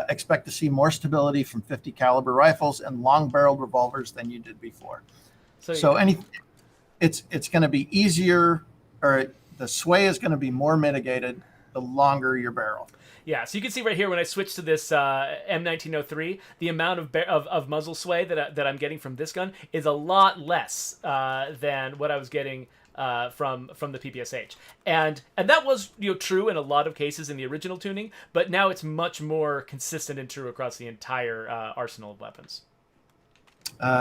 Expect to see more stability from 50 caliber rifles and long barreled revolvers than you did before. So it's going to be easier, or the sway is going to be more mitigated the longer your barrel. Yeah, so you can see right here when I switch to this M1903, the amount of muzzle sway that I'm getting from this gun is a lot less than what I was getting from the PPSH, and that was true in a lot of cases in the original tuning, but now it's much more consistent and true across the entire arsenal of weapons.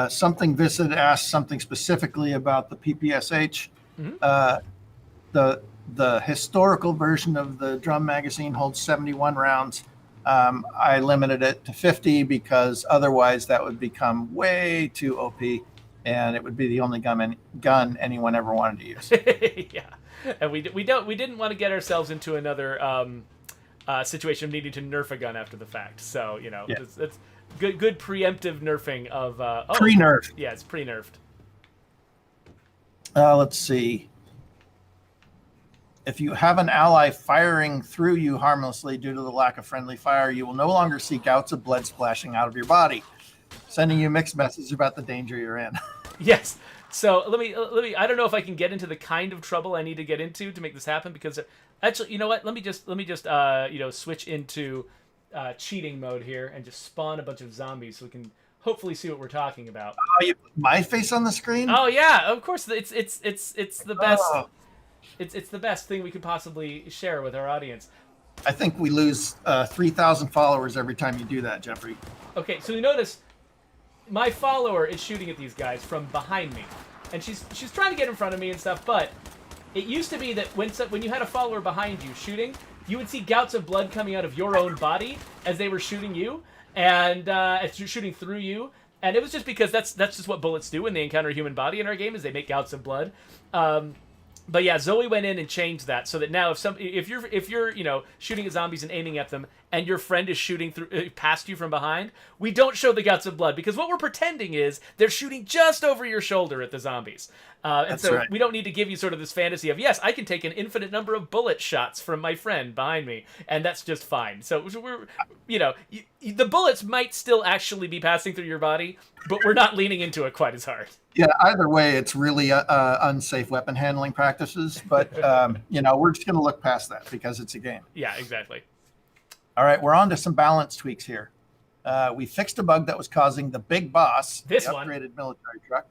Something Visid asked something specifically about the PPSH. Mm-hmm. The historical version of the drum magazine holds 71 rounds. I limited it to 50 because otherwise that would become way too OP, and it would be the only gun anyone ever wanted to use. Yeah, and we didn't want to get ourselves into another situation of needing to nerf a gun after the fact. So Yeah. it's good preemptive nerfing of pre-nerf. Yeah, it's pre-nerfed. Let's see. If you have an ally firing through you harmlessly due to the lack of friendly fire, you will no longer see gouts of blood splashing out of your body, sending you mixed messages about the danger you're in. Yes. So let me. I don't know if I can get into the kind of trouble I need to get into to make this happen, because actually, you know what? Let me just switch into cheating mode here and just spawn a bunch of zombies so we can hopefully see what we're talking about. Oh, you put my face on the screen? Oh yeah, of course. It's the best. Oh. It's the best thing we could possibly share with our audience. I think we lose 3,000 followers every time you do that, Jeffrey. Okay, so you notice my follower is shooting at these guys from behind me, and she's trying to get in front of me and stuff. But it used to be that when you had a follower behind you shooting, you would see gouts of blood coming out of your own body as they were shooting you, and shooting through you. And it was just because that's just what bullets do when they encounter a human body in our game, is they make gouts of blood. But yeah, Zoe went in and changed that so that now if you're shooting at zombies and aiming at them and your friend is shooting through past you from behind, we don't show the guts of blood, because what we're pretending is they're shooting just over your shoulder at the zombies. And That's so right. we don't need to give you sort of this fantasy of, yes, I can take an infinite number of bullet shots from my friend behind me, and that's just fine. So we're, the bullets might still actually be passing through your body, but we're not leaning into it quite as hard. Yeah, either way, it's really unsafe weapon handling practices. But, we're just going to look past that because it's a game. Yeah, exactly. All right, we're on to some balance tweaks here. We fixed a bug that was causing the Big Boss, This the one. upgraded military truck,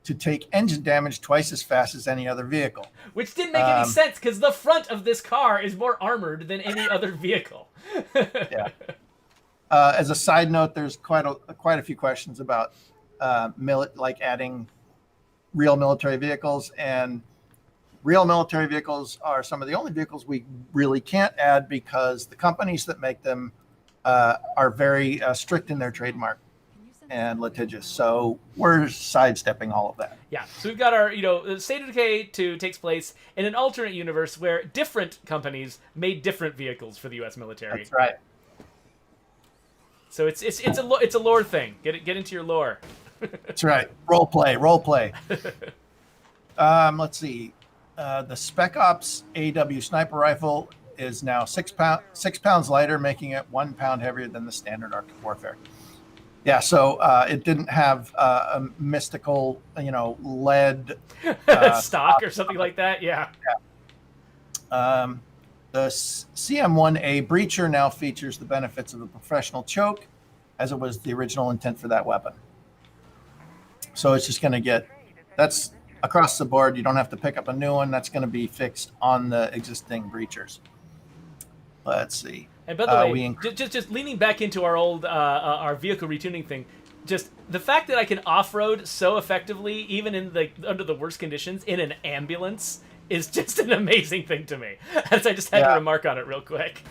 to take engine damage twice as fast as any other vehicle. Which didn't make any sense, because the front of this car is more armored than any other vehicle. Yeah. As a side note, there's quite a few questions about adding real military vehicles, and real military vehicles are some of the only vehicles we really can't add because the companies that make them are very strict in their trademark and litigious. So we're sidestepping all of that. Yeah, so we've got our, State of Decay 2 takes place in an alternate universe where different companies made different vehicles for the U.S. military. That's right. So it's a lore thing. Get into your lore. That's right. Role play. Let's see. The Spec Ops AW sniper rifle is now 6 pounds lighter, making it 1 pound heavier than the standard Arctic Warfare. Yeah, so it didn't have a mystical, lead stock or something like that. Yeah. The CM1A breacher now features the benefits of a professional choke, as it was the original intent for that weapon. So it's just going to that's across the board. You don't have to pick up a new one. That's going to be fixed on the existing breachers. Let's see. And by the way, just leaning back into our old our vehicle retuning thing, just the fact that I can off-road so effectively, even in under the worst conditions, in an ambulance, is just an amazing thing to me. As I just had to remark on it real quick.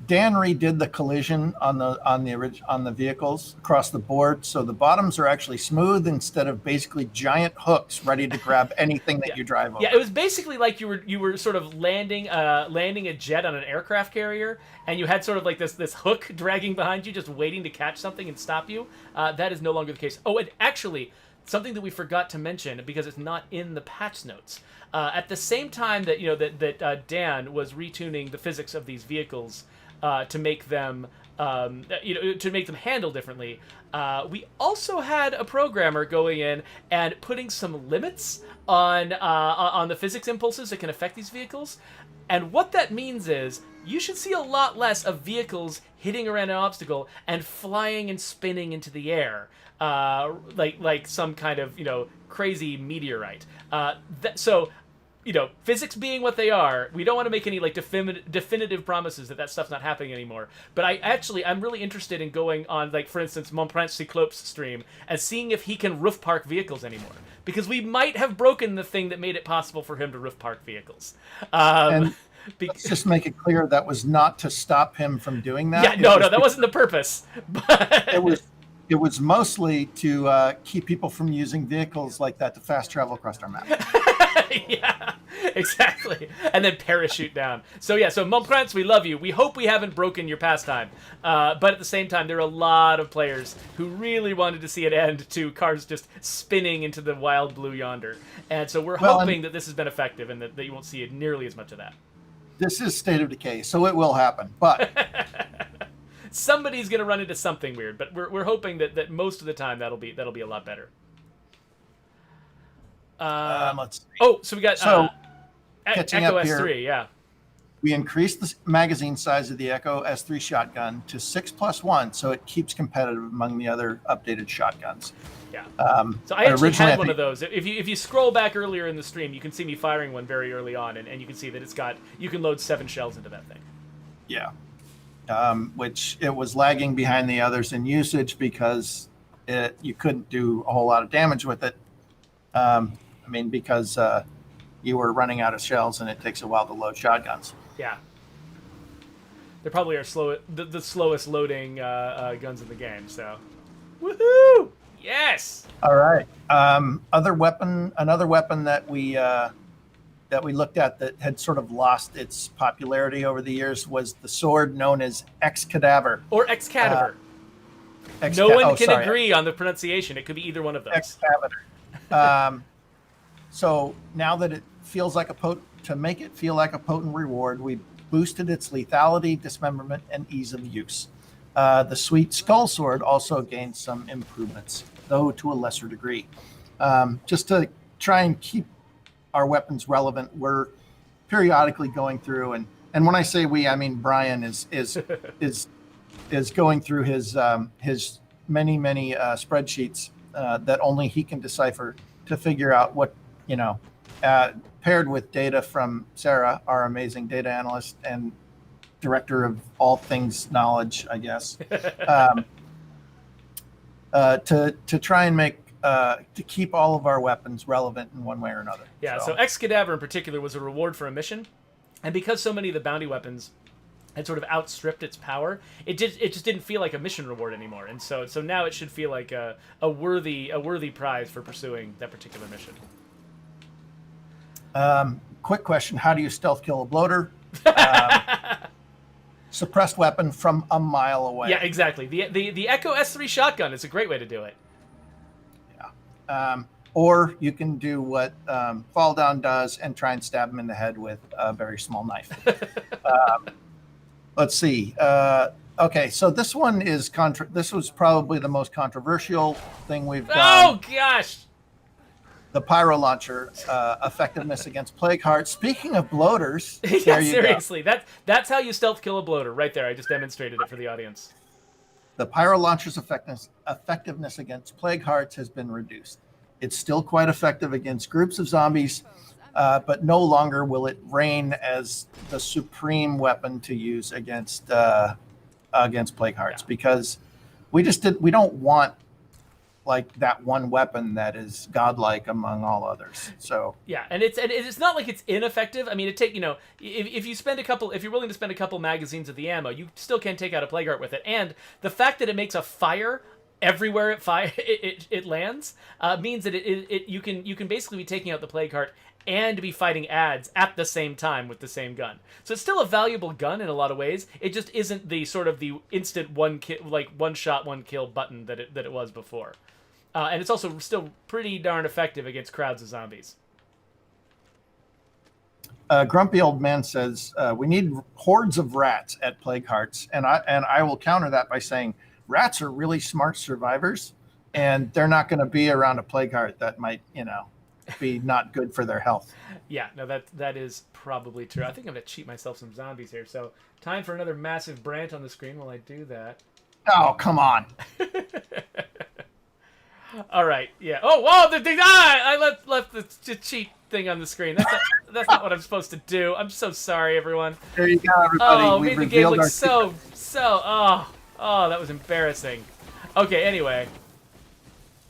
Dan redid the collision on the vehicles across the board, so the bottoms are actually smooth instead of basically giant hooks ready to grab anything that you drive over. Yeah, it was basically like you were sort of landing a jet on an aircraft carrier, and you had sort of like this hook dragging behind you, just waiting to catch something and stop you. That is no longer the case. Oh, and actually, something that we forgot to mention because it's not in the patch notes. At the same time that Dan was retuning the physics of these vehicles to make them handle differently, we also had a programmer going in and putting some limits on the physics impulses that can affect these vehicles. And what that means is you should see a lot less of vehicles hitting around an obstacle and flying and spinning into the air, like some kind of crazy meteorite. So physics being what they are, we don't want to make any definitive promises that stuff's not happening anymore. But I'm really interested in going on, for instance, Mon Prince Cyclope's stream and seeing if he can roof park vehicles anymore. Because we might have broken the thing that made it possible for him to roof park vehicles. And let's just make it clear that was not to stop him from doing that. Yeah, no, that wasn't the purpose. But It was mostly to keep people from using vehicles like that to fast travel across our map. Yeah, exactly. And then parachute down. So Mon Prince, we love you. We hope we haven't broken your pastime. But at the same time, there are a lot of players who really wanted to see it end to cars just spinning into the wild blue yonder. And so we're hoping that this has been effective and that you won't see nearly as much of that. This is State of Decay, so it will happen. But somebody's going to run into something weird, but we're hoping that most of the time that'll be a lot better. Let's see. Oh, so we got catching Echo up here. S3, yeah. We increased the magazine size of the Echo S3 shotgun to 6+1, so it keeps competitive among the other updated shotguns. Yeah. So I actually originally, had one of those. If you scroll back earlier in the stream, you can see me firing one very early on, and you can see that you can load 7 shells into that thing. Yeah. Which it was lagging behind the others in usage because you couldn't do a whole lot of damage with it. Because you were running out of shells and it takes a while to load shotguns. Yeah. They probably are the slowest loading guns in the game, so. Woohoo! Yes! All right. Another weapon that we that we looked at that had sort of lost its popularity over the years was the sword known as Excadaver. Or Excadaver. No one can agree on the pronunciation. It could be either one of those. Excavator. So now that it feels like to make it feel like a potent reward, we boosted its lethality, dismemberment, and ease of use. The sweet skull sword also gained some improvements, though to a lesser degree. Just to try and keep our weapons relevant, we're periodically going through, and when I say we, I mean Brian is going through his many spreadsheets that only he can decipher to figure out what, paired with data from Sarah, our amazing data analyst and director of all things knowledge, I guess, to try and make to keep all of our weapons relevant in one way or another. Yeah, so Excadaver in particular was a reward for a mission, and because so many of the bounty weapons had sort of outstripped its power, it just didn't feel like a mission reward anymore, and so now it should feel like a worthy prize for pursuing that particular mission. Quick question: how do you stealth kill a bloater? Suppressed weapon from a mile away. Yeah, exactly. The Echo S3 shotgun is a great way to do it. Or you can do what Fall Down does and try and stab him in the head with a very small knife. Let's see. Okay, so this one is this was probably the most controversial thing we've done. Oh gosh! The pyro launcher effectiveness against plague hearts. Speaking of bloaters, yeah, seriously, that's how you stealth kill a bloater right there. I just demonstrated it for the audience. The pyro launcher's effectiveness against plague hearts has been reduced. It's still quite effective against groups of zombies, but no longer will it reign as the supreme weapon to use against plague hearts, because we don't want like that one weapon that is godlike among all others. So yeah, and it's not like it's ineffective. I mean, if you're willing to spend a couple magazines of the ammo, you still can take out a plague heart with it. And the fact that it makes a fire everywhere it lands means that you can basically be taking out the plague heart and be fighting ads at the same time with the same gun. So it's still a valuable gun in a lot of ways. It just isn't the sort of the instant one shot one kill button that it was before. And it's also still pretty darn effective against crowds of zombies. Grumpy Old Man says we need hordes of rats at plague hearts, and I will counter that by saying rats are really smart survivors, and they're not going to be around a plague heart that might be not good for their health. Yeah, no, that is probably true. I think I'm going to cheat myself some zombies here. So time for another massive brant on the screen while I do that. Oh, come on. All right, yeah. Oh, whoa! I left the cheat thing on the screen. That's not what I'm supposed to do. I'm so sorry, everyone. There you go, everybody. Oh, made the game look so. Oh, that was embarrassing. Okay, anyway.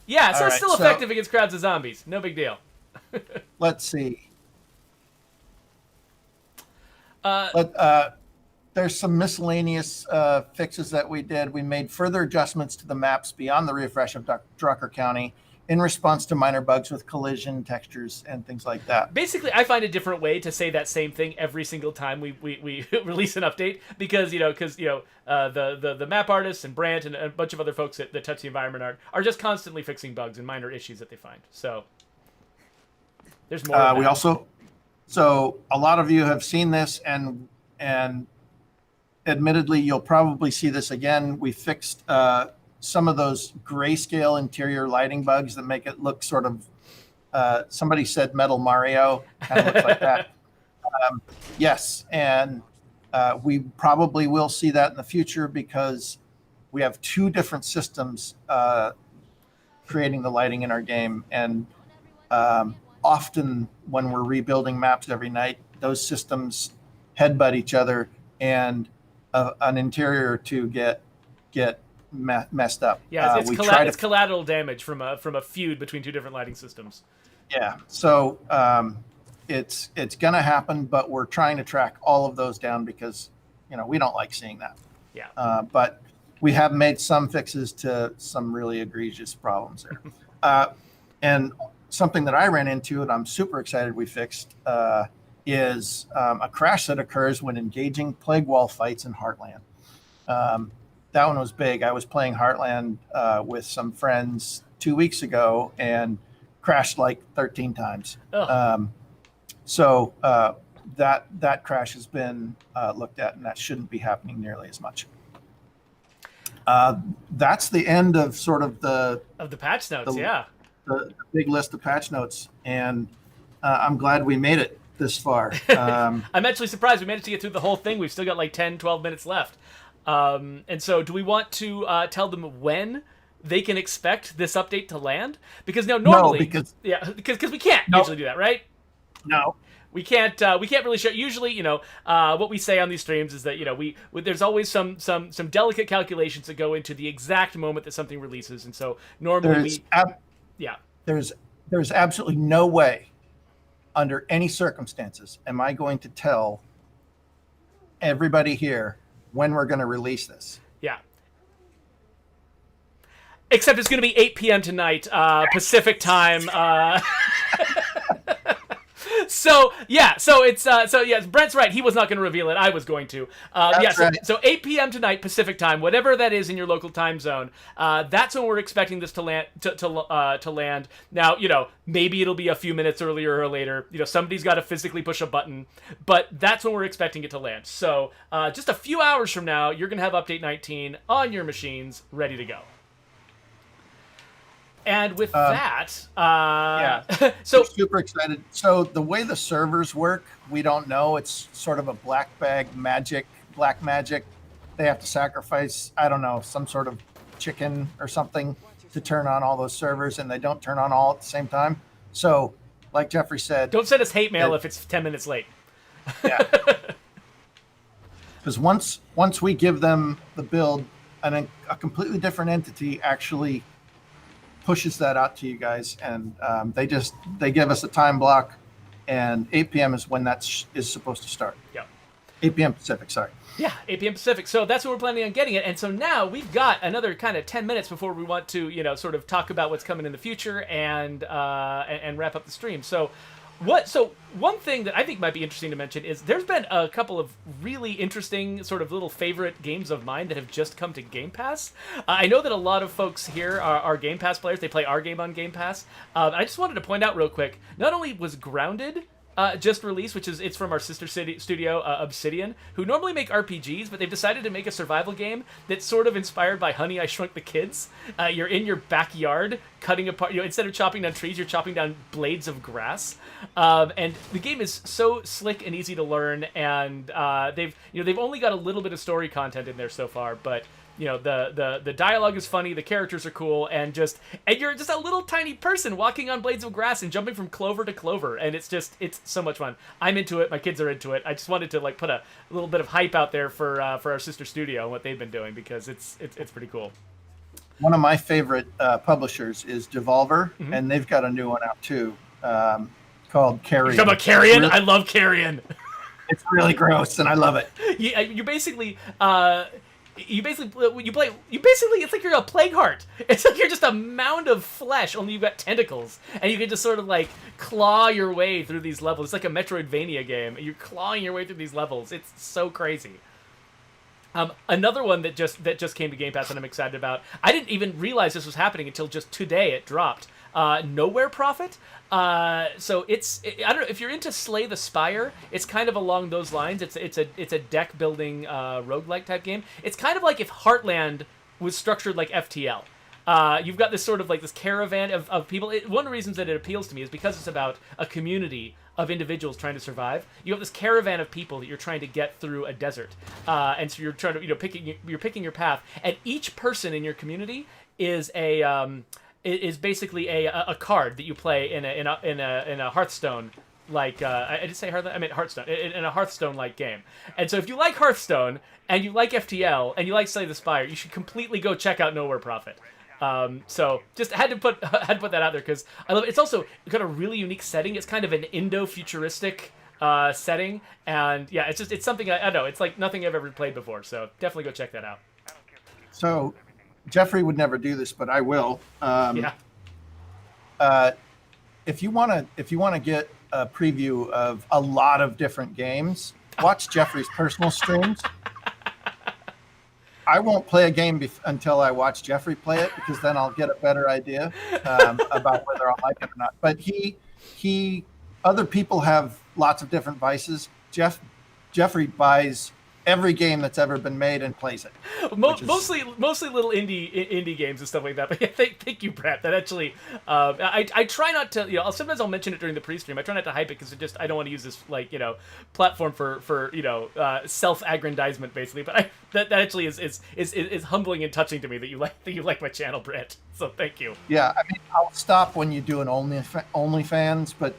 Yeah, so it's still effective against crowds of zombies. No big deal. Let's see. There's some miscellaneous fixes that we did. We made further adjustments to the maps beyond the refresh of Drucker County in response to minor bugs with collision textures and things like that. Basically, I find a different way to say that same thing every single time we release an update, because the map artists and Brant and a bunch of other folks that touch the environment are just constantly fixing bugs and minor issues that they find. So there's more. So a lot of you have seen this, and admittedly, you'll probably see this again. We fixed some of those grayscale interior lighting bugs that make it look sort of, somebody said Metal Mario, kind of looks like that. Yes, and we probably will see that in the future because we have two different systems creating the lighting in our game. And often when we're rebuilding maps every night, those systems headbutt each other, and an interior or two get messed up. Yeah, it's collateral damage from a feud between two different lighting systems. Yeah, so it's gonna happen, but we're trying to track all of those down because we don't like seeing that. Yeah. But we have made some fixes to some really egregious problems there. And something that I ran into, and I'm super excited we fixed, is a crash that occurs when engaging plague wall fights in Heartland. That one was big. I was playing Heartland with some friends 2 weeks ago and crashed like 13 times. So that crash has been looked at, and that shouldn't be happening nearly as much. That's the end of sort of the patch notes. The big list of patch notes, and I'm glad we made it this far. I'm actually surprised we managed to get through the whole thing. We've still got like 10, 12 minutes left. And so do we want to tell them when they can expect this update to land? Because now normally, because we can't usually do that, right? No. We can't really show. Usually, what we say on these streams is that there's always some delicate calculations that go into the exact moment that something releases, and so normally there's absolutely no way, under any circumstances, am I going to tell everybody here when we're going to release this. Yeah. Except it's going to be 8 p.m. tonight, Pacific time. So Brent's right. He was not going to reveal it. I was going to. Right. So 8 p.m. tonight, Pacific time, whatever that is in your local time zone. That's when we're expecting this to land. To land. Now, maybe it'll be a few minutes earlier or later. Somebody's got to physically push a button, but that's when we're expecting it to land. So just a few hours from now, you're going to have update 19 on your machines, ready to go. And with that, so super excited. So the way the servers work, we don't know. It's sort of a black magic. They have to sacrifice, I don't know, some sort of chicken or something to turn on all those servers, and they don't turn on all at the same time. So, like Jeffrey said, don't send us hate mail if it's 10 minutes late. Yeah. Because once we give them the build, and a completely different entity actually pushes that out to you guys, and they give us a time block, and 8 p.m. is when that is supposed to start. Yeah. 8 p.m. Pacific, sorry. Yeah, 8 p.m. Pacific. So that's when we're planning on getting it. And so now we've got another kind of 10 minutes before we want to, sort of talk about what's coming in the future and wrap up the stream. So one thing that I think might be interesting to mention is there's been a couple of really interesting sort of little favorite games of mine that have just come to Game Pass. I know that a lot of folks here are Game Pass players. They play our game on Game Pass. I just wanted to point out real quick, not only was Grounded just released, it's from our sister studio, Obsidian, who normally make RPGs, but they've decided to make a survival game that's sort of inspired by Honey, I Shrunk the Kids. You're in your backyard cutting apart, instead of chopping down trees, you're chopping down blades of grass. And the game is so slick and easy to learn, and they've only got a little bit of story content in there so far, but the dialogue is funny, the characters are cool, and you're just a little tiny person walking on blades of grass and jumping from clover to clover, and it's so much fun. I'm into it, my kids are into it. I just wanted to put a little bit of hype out there for our sister studio and what they've been doing, because it's pretty cool. One of my favorite publishers is Devolver, and they've got a new one out too, called Carrion. You talking about Carrion? I love Carrion. It's really gross, and I love it. You basically it's like you're a plague heart. It's like you're just a mound of flesh, only you've got tentacles, and you can just sort of claw your way through these levels. It's like a Metroidvania game. You're clawing your way through these levels. It's so crazy. Another one that just came to Game Pass and I'm excited about. I didn't even realize this was happening until just today it dropped. Nowhere Prophet. So I don't know if you're into Slay the Spire. It's kind of along those lines. It's a deck building roguelike type game. It's kind of like if Heartland was structured like FTL. You've got this sort of this caravan of people. One of the reasons that it appeals to me is because it's about a community of individuals trying to survive. You have this caravan of people that you're trying to get through a desert, and so you're trying to you're picking your path, and each person in your community is basically a card that you play in a Hearthstone. I didn't say Hearthstone, I meant Hearthstone, in a Hearthstone-like game. And so if you like Hearthstone, and you like FTL, and you like Slay the Spire, you should completely go check out Nowhere Prophet. So just had to put that out there because I love it. It's also got a really unique setting. It's kind of an Indo-futuristic setting, and yeah, it's something I don't know. It's like nothing I've ever played before. So definitely go check that out. So Jeffrey would never do this, but I will. If if you want to get a preview of a lot of different games, watch Jeffrey's personal streams. I won't play a game until I watch Jeffrey play it, because then I'll get a better idea about whether I'll like it or not. But other people have lots of different vices. Jeffrey buys every game that's ever been made and plays it. Mostly little indie games and stuff like that. But yeah, thank you, Brett. That actually, I try not to, sometimes I'll mention it during the pre-stream. I try not to hype it because I don't want to use this platform for self-aggrandizement basically. But that actually is humbling and touching to me that you like my channel, Brett. So thank you. Yeah, I mean, I'll stop when you do an OnlyFans, but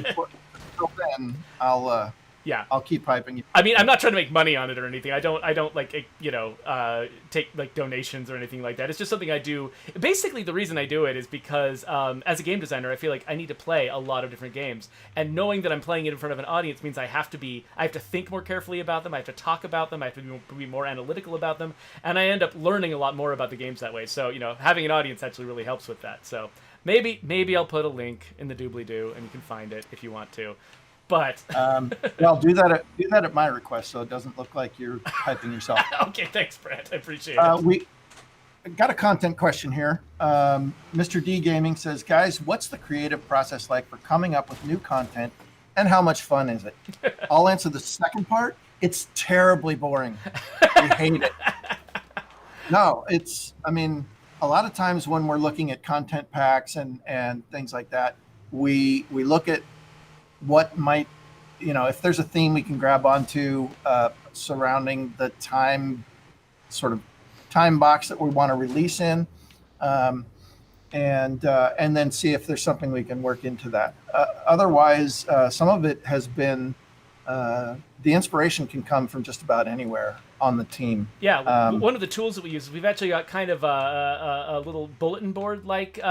before then I'll keep hyping you. I mean, I'm not trying to make money on it or anything. I don't take donations or anything like that. It's just something I do. Basically, the reason I do it is because as a game designer, I feel like I need to play a lot of different games, and knowing that I'm playing it in front of an audience means I have to think more carefully about them. I have to talk about them. I have to be more analytical about them, and I end up learning a lot more about the games that way. So having an audience actually really helps with that. So maybe I'll put a link in the doobly-doo, and you can find it if you want to. But well, do that at my request, so it doesn't look like you're hyping yourself. Okay, thanks, Brett. I appreciate it. We got a content question here. Mr. D Gaming says, guys, what's the creative process like for coming up with new content, and how much fun is it? I'll answer the second part. It's terribly boring. We hate it. No, a lot of times when we're looking at content packs and things like that, we look at what might, if there's a theme we can grab onto surrounding the time box that we want to release in, and then see if there's something we can work into that. Otherwise, some of it has been, the inspiration can come from just about anywhere on the team. Yeah, one of the tools that we use is we've actually got kind of a little bulletin board like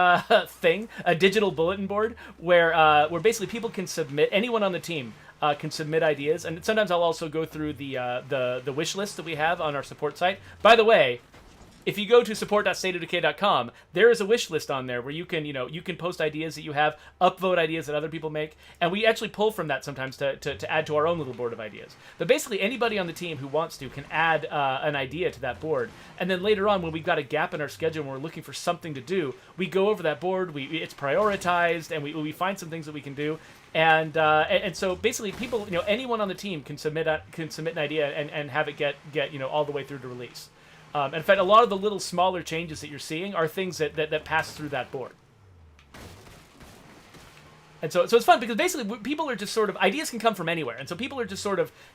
thing, a digital bulletin board where basically people can submit, anyone on the team can submit ideas, and sometimes I'll also go through the wish list that we have on our support site. By the way, if you go to support.stateofdecay.com, there is a wish list on there where you can post ideas that you have, upvote ideas that other people make, and we actually pull from that sometimes to add to our own little board of ideas. But basically, anybody on the team who wants to can add an idea to that board, and then later on, when we've got a gap in our schedule and we're looking for something to do, we go over that board, it's prioritized, and we find some things that we can do. And so basically, people, anyone on the team can submit an idea and have it get all the way through to release. In fact, a lot of the little smaller changes that you're seeing are things that pass through that board. And so it's fun because basically people are just ideas can come from anywhere. And so people are just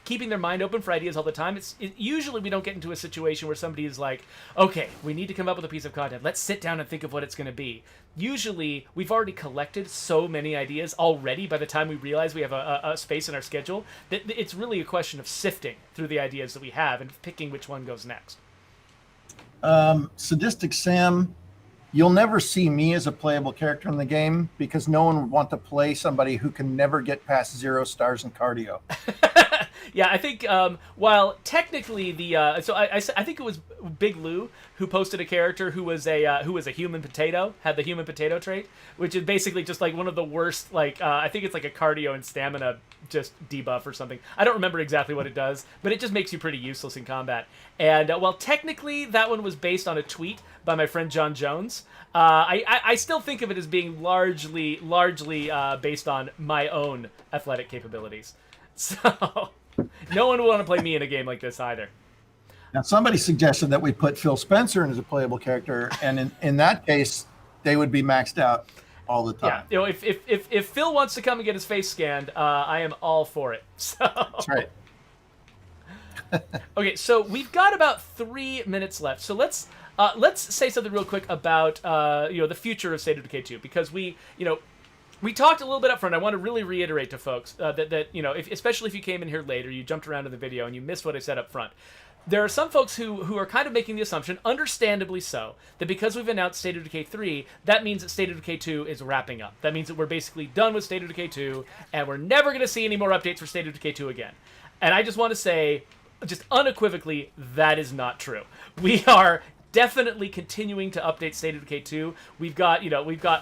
keeping their mind open for ideas all the time. Usually we don't get into a situation where somebody is like, okay, we need to come up with a piece of content. Let's sit down and think of what it's going to be. Usually we've already collected so many ideas already by the time we realize we have a space in our schedule that it's really a question of sifting through the ideas that we have and picking which one goes next. Sadistic Sam, you'll never see me as a playable character in the game because no one would want to play somebody who can never get past 0 stars in cardio. Yeah, I think while technically I think it was Big Lou who posted a character who was a human potato, had the human potato trait, which is basically just like one of the worst. I think it's like a cardio and stamina just debuff or something. I don't remember exactly what it does, but it just makes you pretty useless in combat. And while technically that one was based on a tweet by my friend John Jones, I still think of it as being largely based on my own athletic capabilities. So no one will want to play me in a game like this either. Now, somebody suggested that we put Phil Spencer in as a playable character, and in that case, they would be maxed out all the time. Yeah, if Phil wants to come and get his face scanned, I am all for it. So that's right. Okay, so we've got about 3 minutes left. So let's say something real quick about the future of State of Decay 2, because we talked a little bit up front. I want to really reiterate to folks that especially if you came in here later, you jumped around in the video and you missed what I said up front. There are some folks who are kind of making the assumption, understandably so, that because we've announced State of Decay 3, that means that State of Decay 2 is wrapping up. That means that we're basically done with State of Decay 2, and we're never going to see any more updates for State of Decay 2 again. And I just want to say, just unequivocally, that is not true. We are definitely continuing to update State of Decay 2. We've got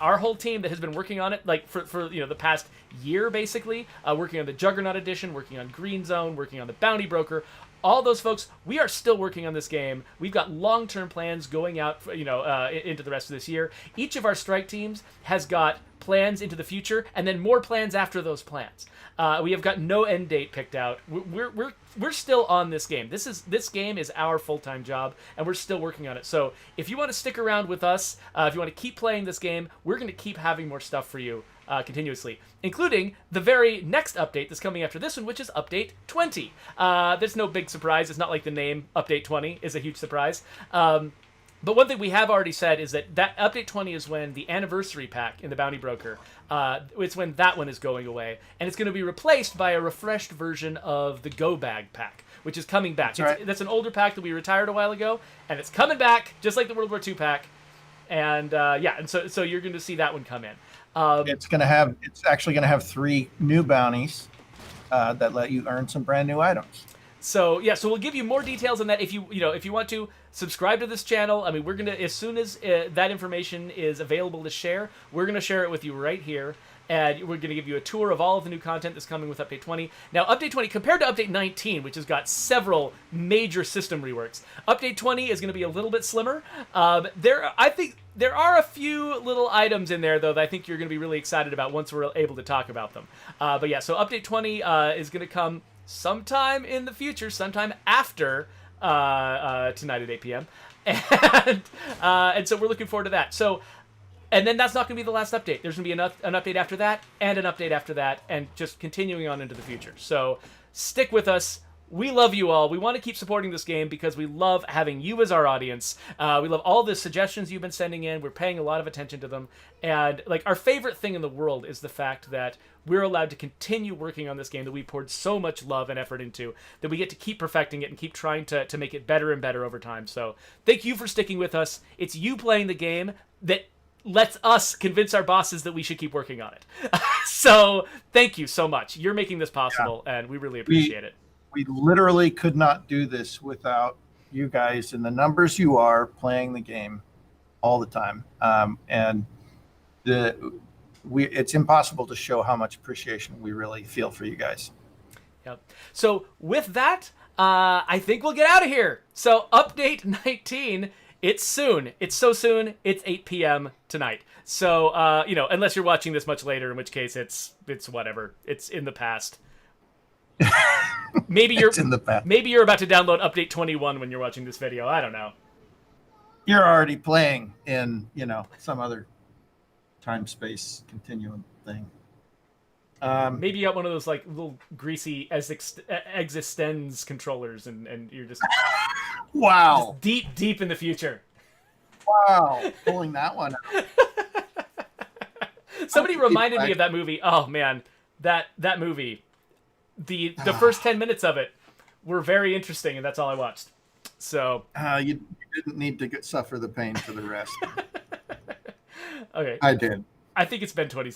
our whole team that has been working on it like for the past year basically, working on the Juggernaut edition, working on Green Zone, working on the Bounty Broker. All those folks, we are still working on this game. We've got long-term plans going out, into the rest of this year. Each of our strike teams has got plans into the future, and then more plans after those plans. We have got no end date picked out. We're still on this game. This game is our full-time job, and we're still working on it. So if you want to stick around with us, if you want to keep playing this game, we're going to keep having more stuff for you. Continuously, including the very next update that's coming after this one, which is Update 20. There's no big surprise. It's not like the name Update 20 is a huge surprise. But one thing we have already said is that Update 20 is when the Anniversary Pack in the Bounty Broker, it's when that one is going away. And it's going to be replaced by a refreshed version of the Go Bag Pack, which is coming back. That's an older pack that we retired a while ago, and it's coming back, just like the World War II pack. And so you're going to see that one come in. It's actually going to have 3 new bounties that let you earn some brand new items. So we'll give you more details on that if you want to subscribe to this channel. I mean, we're going to, as soon as that information is available to share, we're going to share it with you right here. And we're going to give you a tour of all of the new content that's coming with Update 20. Now, Update 20, compared to Update 19, which has got several major system reworks, Update 20 is going to be a little bit slimmer. I think there are a few little items in there, though, that I think you're going to be really excited about once we're able to talk about them. So Update 20 is going to come sometime in the future, sometime after tonight at 8 p.m. And so we're looking forward to that. And then that's not going to be the last update. There's going to be an update after that, and an update after that, and just continuing on into the future. So stick with us. We love you all. We want to keep supporting this game because we love having you as our audience. We love all the suggestions you've been sending in. We're paying a lot of attention to them. And our favorite thing in the world is the fact that we're allowed to continue working on this game that we poured so much love and effort into, that we get to keep perfecting it and keep trying to make it better and better over time. So thank you for sticking with us. It's you playing the game that lets us convince our bosses that we should keep working on it. So thank you so much. You're making this possible, and we really appreciate it. We literally could not do this without you guys and the numbers you are playing the game all the time. It's impossible to show how much appreciation we really feel for you guys. Yep. So with that, I think we'll get out of here. So Update 19, it's soon. It's so soon. It's 8 p.m. tonight. So, unless you're watching this much later, in which case it's whatever. It's in the past. Maybe you're in the past. Maybe you're about to download Update 21 when you're watching this video. I don't know. You're already playing in, some other time-space continuum thing. Maybe you got one of those little greasy existence controllers, and you're just wow, just deep in the future. Wow, pulling that one out. Somebody reminded me of that movie. Oh man, that movie. The first 10 minutes of it were very interesting, and that's all I watched. So you didn't need to suffer the pain for the rest. Okay, I did. I think it's been 20 seconds.